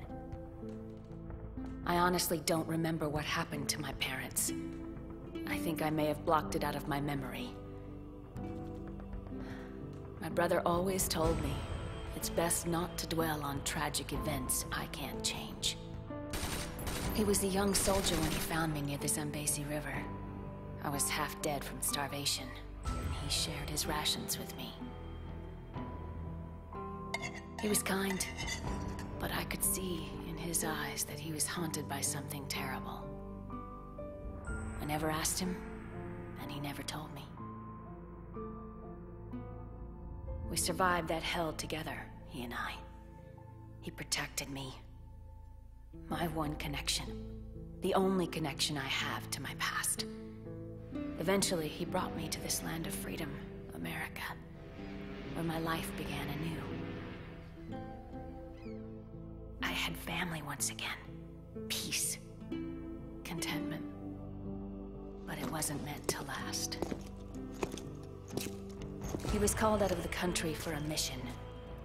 I honestly don't remember what happened to my parents. I think I may have blocked it out of my memory. My brother always told me, it's best not to dwell on tragic events I can't change. He was a young soldier when he found me near the Zambezi River. I was half dead from starvation, and he shared his rations with me. He was kind, but I could see in his eyes that he was haunted by something terrible. I never asked him, and he never told me. We survived that hell together, he and I. He protected me. My one connection. The only connection I have to my past. Eventually, he brought me to this land of freedom, America, where my life began anew. I had family once again. Peace. Contentment. But it wasn't meant to last. He was called out of the country for a mission.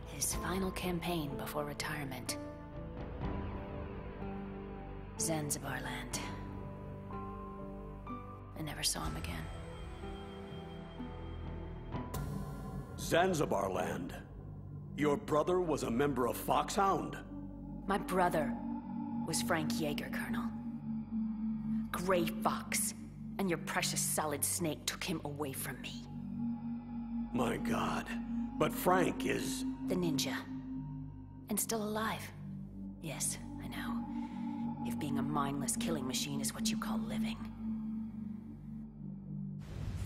His final campaign before retirement. Zanzibar land. I never saw him again.
Zanzibar land? Your brother was a member of Foxhound?
My brother was Frank Yeager, Colonel. Gray Fox. And your precious Solid Snake took him away from me.
My God. But Frank is...
the ninja. And still alive. Yes, I know. If being a mindless killing machine is what you call living.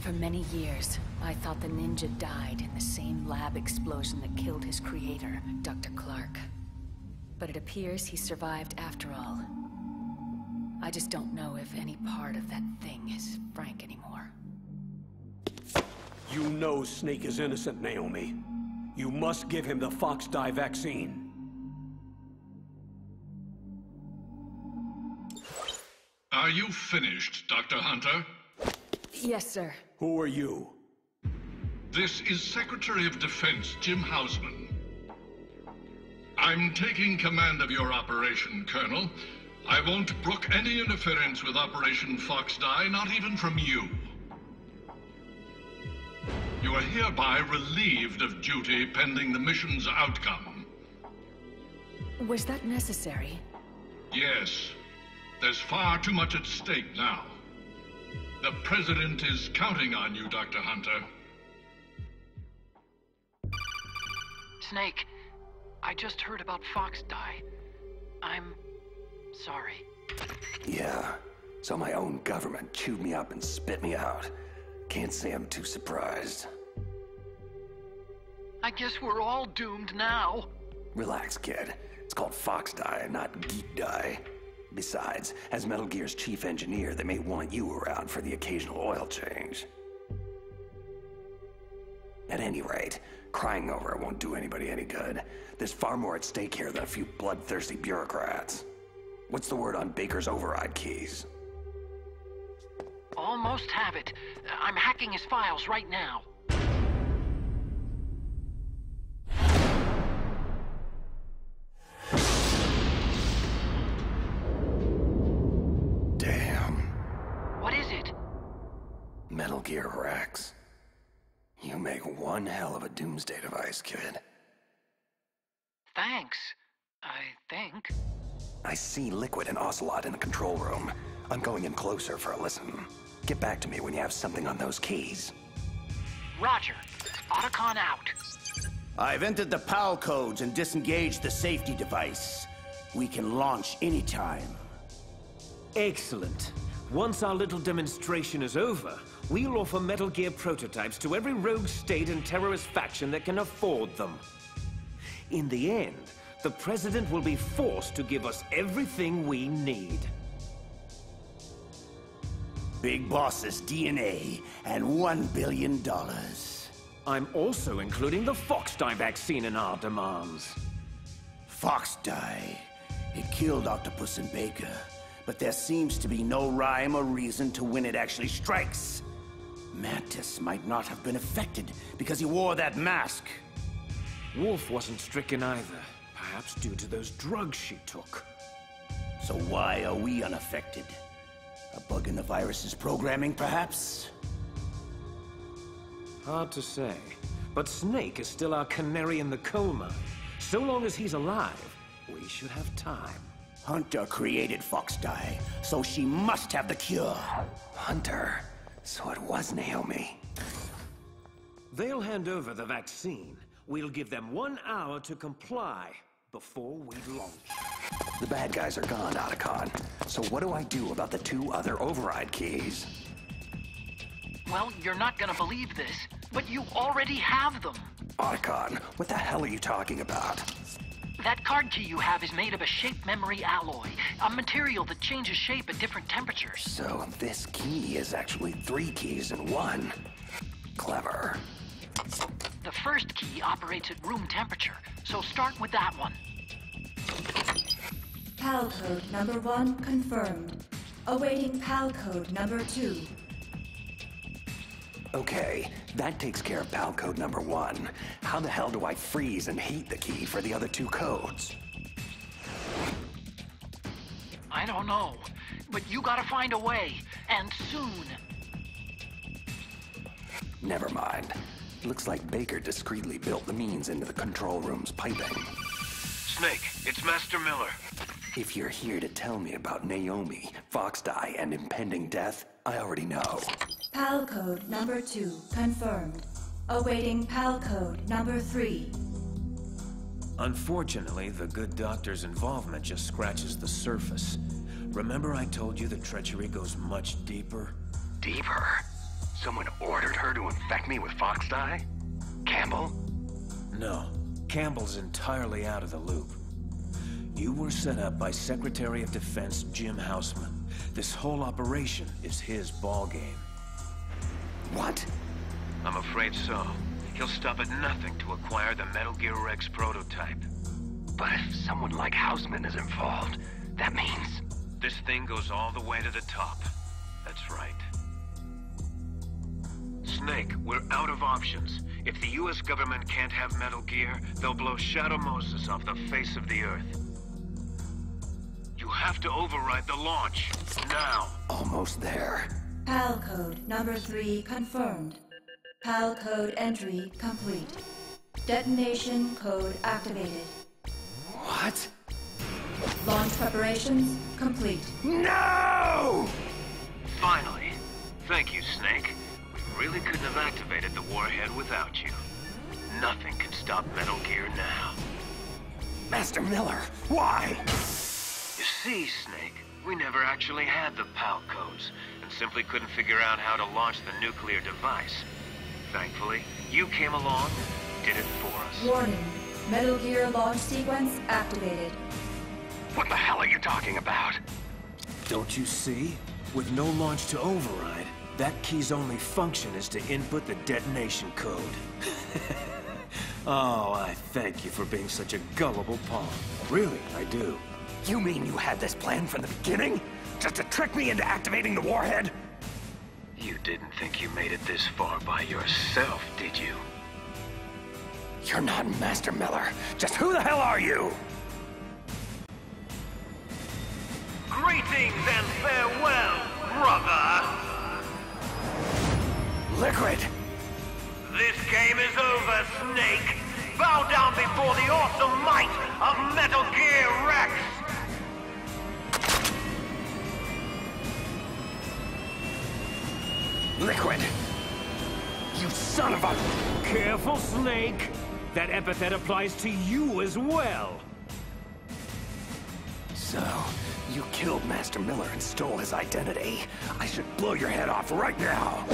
For many years, I thought the ninja died in the same lab explosion that killed his creator, Dr. Clark. But it appears he survived after all. I just don't know if any part of that thing is Frank anymore.
You know Snake is innocent, Naomi. You must give him the Foxdie vaccine.
Are you finished, Dr. Hunter?
Yes, sir.
Who are you?
This is Secretary of Defense Jim Hausman. I'm taking command of your operation, Colonel. I won't brook any interference with Operation Foxdie, not even from you. You are hereby relieved of duty pending the mission's outcome.
Was that necessary?
Yes. There's far too much at stake now. The President is counting on you, Dr. Hunter.
Snake, I just heard about Foxdie. I'm sorry.
Yeah, so my own government chewed me up and spit me out. Can't say I'm too surprised.
I guess we're all doomed now.
Relax, kid. It's called Foxdie, not Geek Die. Besides, as Metal Gear's chief engineer, they may want you around for the occasional oil change. At any rate, crying over it won't do anybody any good. There's far more at stake here than a few bloodthirsty bureaucrats. What's the word on Baker's override keys?
Almost have it. I'm hacking his files right now.
Damn.
What is it?
Metal Gear Rex. You make one hell of a doomsday device, kid.
Thanks, I think.
I see Liquid and Ocelot in the control room. I'm going in closer for a listen. Get back to me when you have something on those keys.
Roger.
Otacon out.
I've entered the PAL codes and disengaged the safety device. We can launch anytime.
Excellent. Once our little demonstration is over, we'll offer Metal Gear prototypes to every rogue state and terrorist faction that can afford them. In the end, the President will be forced to give us everything we need.
Big Boss's DNA and $1 billion.
I'm also including the Fox-Die vaccine in our demands.
Fox-Die. It killed Octopus and Baker, but there seems to be no rhyme or reason to when it actually strikes. Mantis might not have been affected because he wore that mask.
Wolf wasn't stricken either, perhaps due to those drugs she took.
So why are we unaffected? A bug in the virus's programming, perhaps?
Hard to say, but Snake is still our canary in the coal mine. So long as he's alive, we should have time.
Hunter created Fox-Die, so she must have the cure. Hunter, so it was Naomi.
They'll hand over the vaccine. We'll give them 1 hour to comply before we launch.
The bad guys are gone, Otacon. So what do I do about the 2 other override keys?
Well, you're not gonna believe this, but you already have them.
Otacon, what the hell are you talking about?
That card key you have is made of a shape memory alloy, a material that changes shape at different temperatures.
So this key is actually 3 keys in one. Clever.
The first key operates at room temperature, so start with that one.
PAL code number 1 confirmed. Awaiting PAL code number 2.
Okay, that takes care of PAL code number 1. How the hell do I freeze and heat the key for the other 2 codes?
I don't know, but you gotta find a way, and soon.
Never mind. Looks like Baker discreetly built the means into the control room's piping.
Snake, it's Master Miller.
If you're here to tell me about Naomi, Fox-Die, and impending death, I already know.
PAL code number 2 confirmed. Awaiting PAL code number 3.
Unfortunately, the good doctor's involvement just scratches the surface. Remember I told you the treachery goes much deeper?
Deeper? Someone ordered her to infect me with Fox-Die? Campbell?
No. Campbell's entirely out of the loop. You were set up by Secretary of Defense Jim Houseman. This whole operation is his ballgame.
What?
I'm afraid so. He'll stop at nothing to acquire the Metal Gear Rex prototype.
But if someone like Houseman is involved, that means...
This thing goes all the way to the top. That's right. Snake, we're out of options. If the US government can't have Metal Gear, they'll blow Shadow Moses off the face of the Earth. You have to override the launch. Now.
Almost there.
PAL code number 3 confirmed. PAL code entry complete. Detonation code activated.
What?
Launch preparations complete.
No!
Finally. Thank you, Snake. We really couldn't have activated the warhead without you. Nothing can stop Metal Gear now.
Master Miller, why?
You see, Snake, we never actually had the PAL codes, and simply couldn't figure out how to launch the nuclear device. Thankfully, you came along and did it for us.
Warning. Metal Gear launch sequence activated.
What the hell are you talking about?
Don't you see? With no launch to override, that key's only function is to input the detonation code. Oh, I thank you for being such a gullible pawn. Really, I do.
You mean you had this plan from the beginning? Just to trick me into activating the warhead?
You didn't think you made it this far by yourself, did you?
You're not Master Miller. Just who the hell are you?
Greetings and farewell, brother!
Liquid!
This game is over, Snake! Bow down before the awesome might of Metal Gear Rex!
Liquid! You
son of a... Careful, Snake. That epithet applies to you as well.
So, you killed Master Miller and stole his identity. I should blow your head off right now.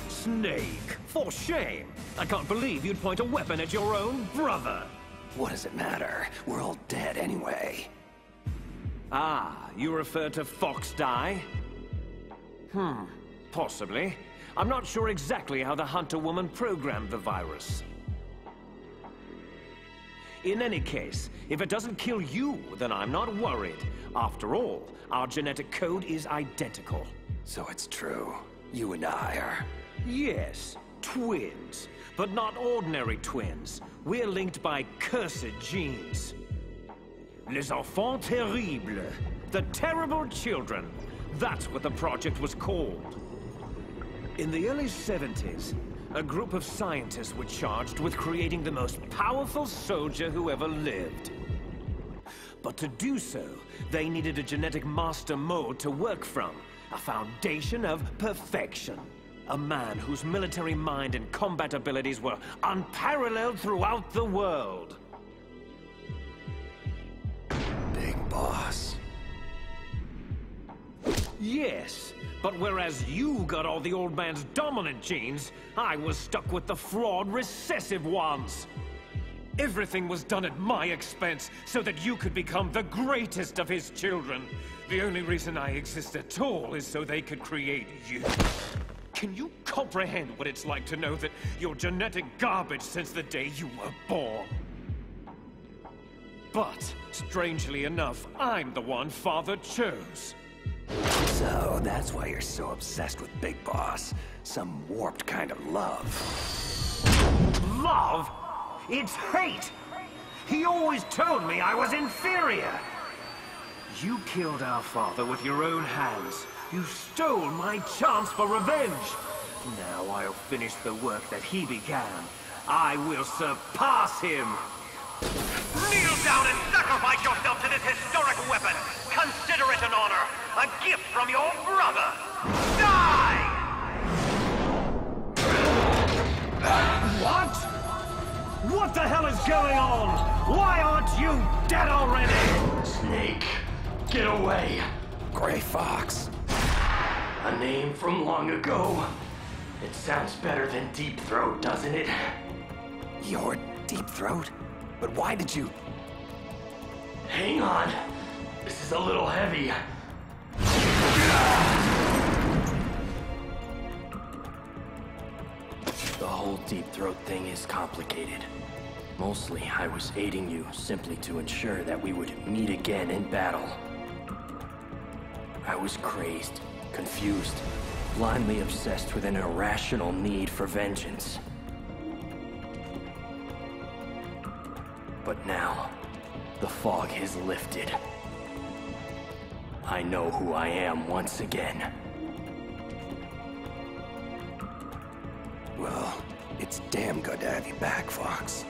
Snake, for shame. I can't believe you'd point a weapon at your own brother.
What does it matter? We're all dead anyway.
Ah, you refer to Fox Die? Possibly. I'm not sure exactly how the Hunter woman programmed the virus. In any case, if it doesn't kill you, then I'm not worried. After all, our genetic code is identical.
So it's true. You and I are...
Yes, twins. But not ordinary twins. We're linked by cursed genes. Les enfants terribles. The terrible children. That's what the project was called. In the early 70s, a group of scientists were charged with creating the most powerful soldier who ever lived. But to do so, they needed a genetic master mold to work from, a foundation of perfection. A man whose military mind and combat abilities were unparalleled throughout the world.
Big Boss.
Yes, but whereas you got all the old man's dominant genes, I was stuck with the flawed recessive ones. Everything was done at my expense so that you could become the greatest of his children. The only reason I exist at all is so they could create you. Can you comprehend what it's like to know that you're genetic garbage since the day you were born? But, strangely enough, I'm the one Father chose.
So, that's why you're so obsessed with Big Boss. Some warped kind of love.
Love? It's hate! He always told me I was inferior! You killed our father with your own hands. You stole my chance for revenge. Now I'll finish the work that he began. I will surpass him.
Kneel down and sacrifice yourself to this historic weapon. Consider it an honor. A gift from your brother. Die!
What? What the hell is going on? Why aren't you dead already?
Snake, get away.
Gray Fox.
A name from long ago. It sounds better than Deep Throat, doesn't it?
You're Deep Throat? But why did you...
Hang on. This is a little heavy. The whole Deep Throat thing is complicated. Mostly, I was aiding you simply to ensure that we would meet again in battle. I was crazed, confused, blindly obsessed with an irrational need for vengeance. But now, the fog has lifted. I know who I am once again.
Well, it's damn good to have you back, Fox.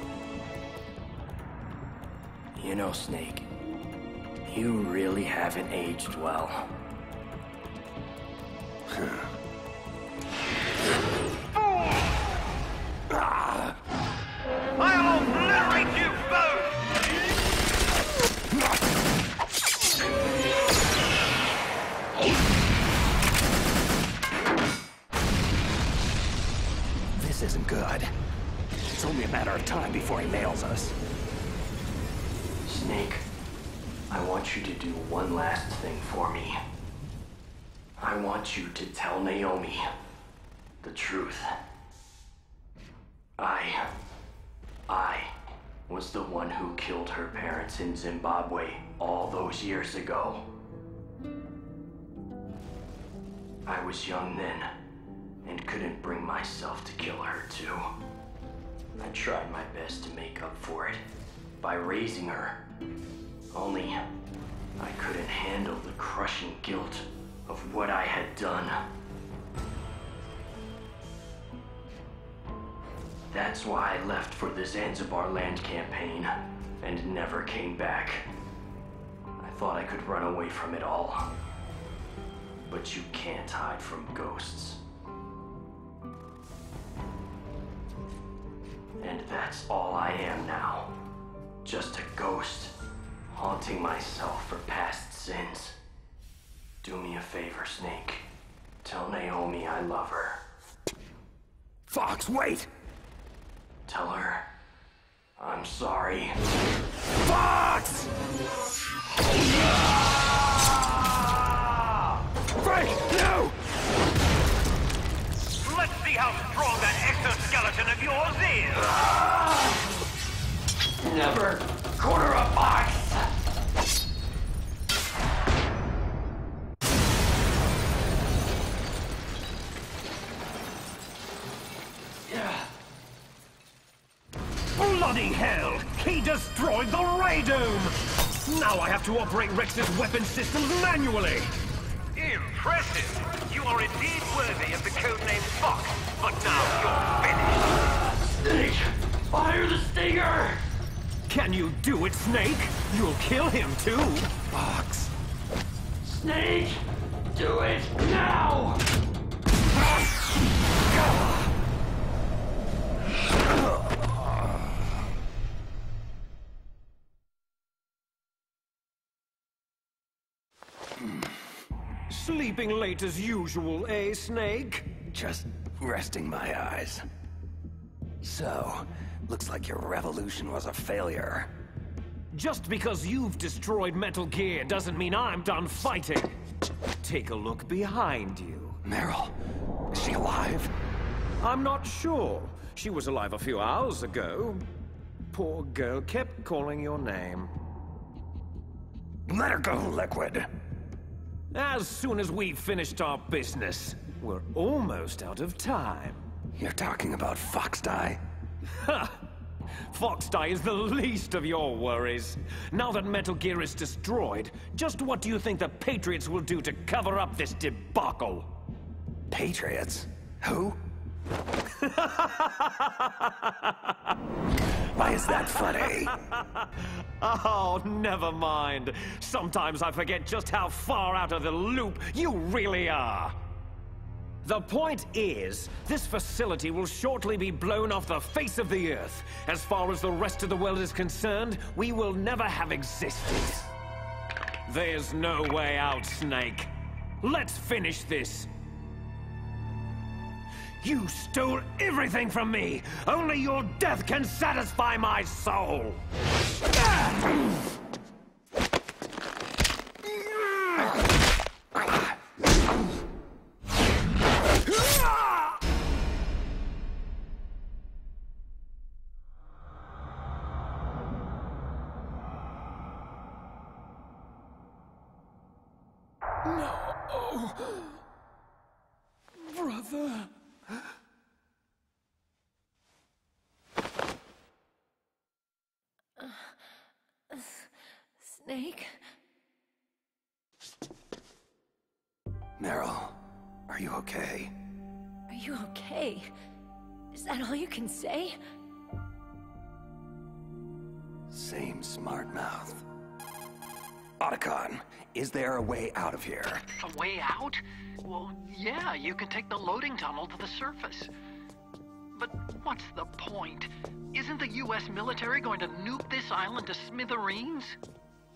You know, Snake, you really haven't aged well.
I'll obliterate you both!
This isn't good. It's only a matter of time before he nails us.
Snake, I want you to do one last thing for me. I want you to tell Naomi the truth. I was the one who killed her parents in Zimbabwe all those years ago. I was young then, and couldn't bring myself to kill her too. I tried my best to make up for it by raising her. Only, I couldn't handle the crushing guilt of what I had done. That's why I left for the Zanzibar land campaign and never came back. I thought I could run away from it all. But you can't hide from ghosts. that's all I am now. Just a ghost, haunting myself for past sins. Do me a favor, Snake. Tell Naomi I love her.
Fox, wait!
Tell her I'm sorry.
Fox! Frank, no!
Let's see how strong that exoskeleton of yours is!
Never corner a fox!
Bloody hell! He destroyed the ray dome! Now I have to operate Rex's weapon systems manually!
Impressive! You are indeed worthy of the codename Fox, but now you're finished!
Snake! Fire the stinger!
Can you do it, Snake? You'll kill him too!
Fox!
Snake! Do it now!
Sleeping late as usual, eh, Snake?
Just resting my eyes. So, looks like your revolution was a failure.
Just because you've destroyed Metal Gear doesn't mean I'm done fighting. Take a look behind you.
Meryl, is she alive?
I'm not sure. She was alive a few hours ago. Poor girl kept calling your name.
Let her go, Liquid.
As soon as we've finished our business, we're almost out of time.
You're talking about Fox Die?
Ha! Fox Die is the least of your worries. Now that Metal Gear is destroyed, just what do you think the Patriots will do to cover up this debacle?
Patriots? Who? Why is that funny?
Oh, never mind. Sometimes I forget just how far out of the loop you really are. The point is, this facility will shortly be blown off the face of the Earth. As far as the rest of the world is concerned, we will never have existed. There's no way out, Snake. Let's finish this. You stole everything from me! Only your death can satisfy my soul!
No. Brother.
Snake?
Meryl, are you okay?
Are you okay? Is that all you can say?
Same smart mouth. Otacon, is there a way out of here?
A way out? Well, yeah, you can take the loading tunnel to the surface. But what's the point? Isn't the US military going to nuke this island to smithereens?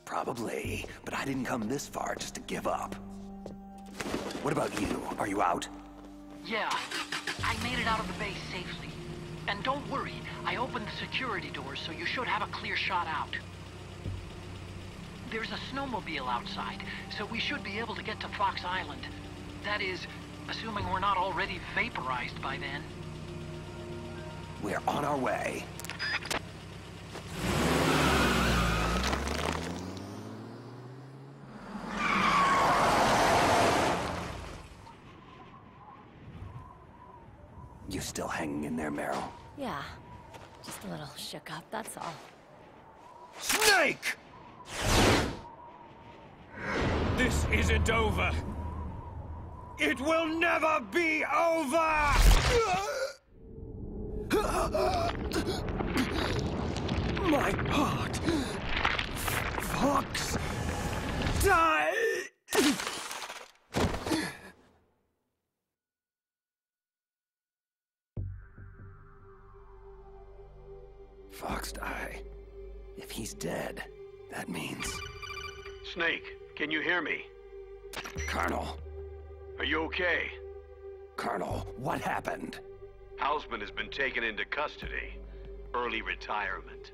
Probably, but I didn't come this far just to give up. What about you? Are you out?
Yeah, I made it out of the base safely. And don't worry, I opened the security doors, so you should have a clear shot out. There's a snowmobile outside, so we should be able to get to Fox Island. That is, assuming we're not already vaporized by then.
We're on our way. You still hanging in there, Meryl?
Yeah. Just a little shook up, that's all.
Snake! This isn't over. It will never be over! My heart. Fox. Die!
he's dead. That means...
Snake, can you hear me?
Colonel.
Are you okay?
Colonel, what happened?
Hausman has been taken into custody. Early retirement.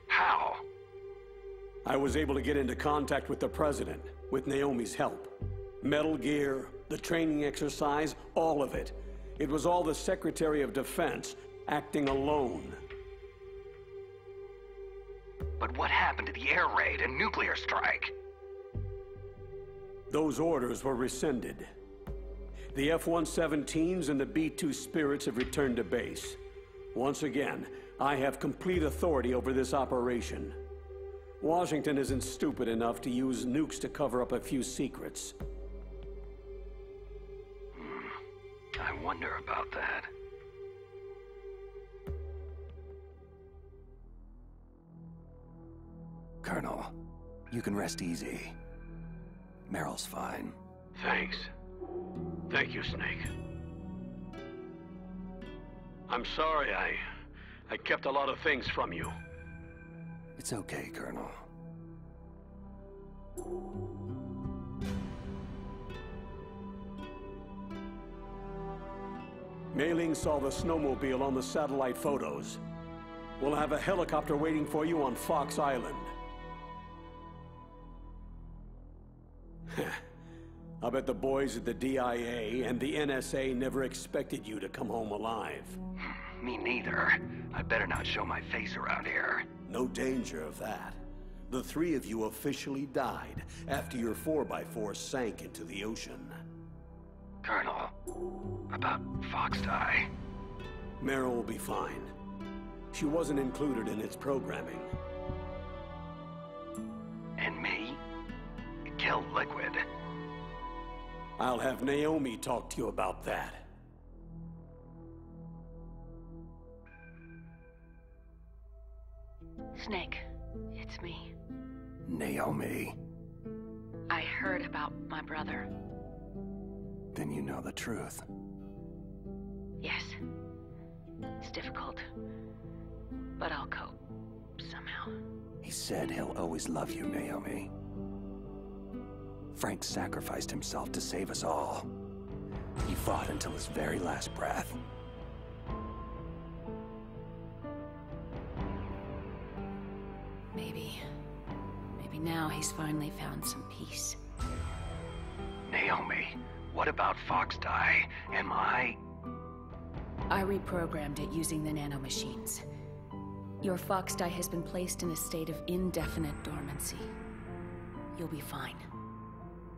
How?
I was able to get into contact with the President, with Naomi's help. Metal Gear, the training exercise, all of it. It was all the Secretary of Defense acting alone.
But what happened to the air raid and nuclear strike?
Those orders were rescinded. The F-117s and the B-2 Spirits have returned to base. Once again, I have complete authority over this operation. Washington isn't stupid enough to use nukes to cover up a few secrets.
I wonder about that.
Colonel, you can rest easy. Meryl's fine.
Thanks. Thank you, Snake. I'm sorry I kept a lot of things from you.
It's okay, Colonel.
Mei Ling saw the snowmobile on the satellite photos. We'll have a helicopter waiting for you on Fox Island. I bet the boys at the DIA and the NSA never expected you to come home alive.
Me neither. I better not show my face around here.
No danger of that. The three of you officially died after your 4x4 sank into the ocean.
Colonel, about Fox Die.
Meryl will be fine. She wasn't included in its programming.
And me? Killed Liquid.
I'll have Naomi talk to you about that.
Snake, it's me.
Naomi.
I heard about my brother.
Then you know the truth.
Yes. It's difficult. But I'll cope. Somehow.
He said he'll always love you, Naomi. Frank sacrificed himself to save us all. He fought until his very last breath.
Maybe now he's finally found some peace.
Naomi, what about Fox Die? Am I
reprogrammed it using the nanomachines. Your Fox Die has been placed in a state of indefinite dormancy. You'll be fine.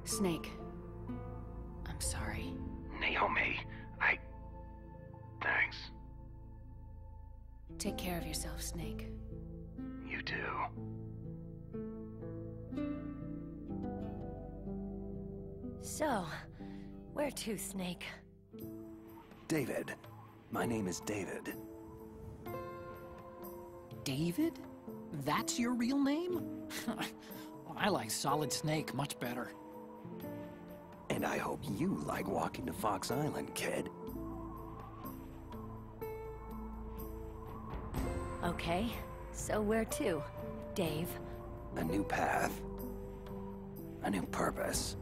Snake, I'm sorry.
Naomi, Thanks.
Take care of yourself, Snake.
You too.
So, where to, Snake?
David. My name is David.
David? That's your real name? I like Solid Snake much better.
And I hope you like walking to Fox Island, kid.
Okay, so where to, Dave?
A new path. A new purpose.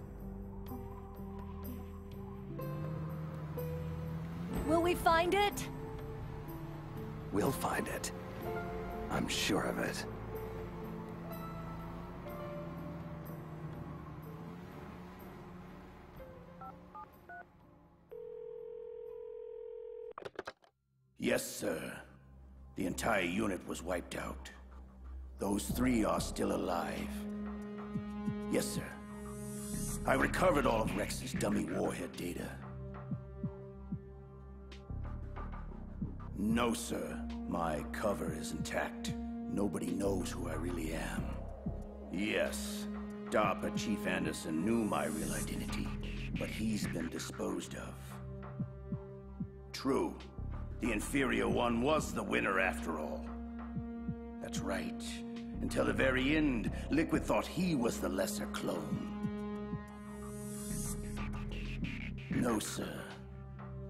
Will we find it?
We'll find it. I'm sure of it.
Yes, sir. The entire unit was wiped out. Those three are still alive. Yes, sir. I recovered all of Rex's dummy warhead data. No, sir. My cover is intact. Nobody knows who I really am. Yes, DARPA Chief Anderson knew my real identity, but he's been disposed of. True. The inferior one was the winner after all. That's right. Until the very end, Liquid thought he was the lesser clone. No, sir.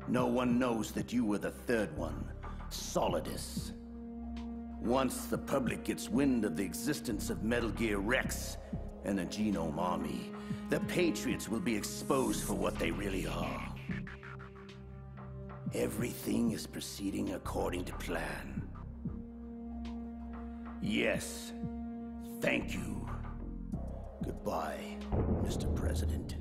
No one knows that you were the third one, Solidus. Once the public gets wind of the existence of Metal Gear Rex and the Genome Army, the Patriots will be exposed for what they really are. Everything is proceeding according to plan. Yes, thank you. Goodbye, Mr. President.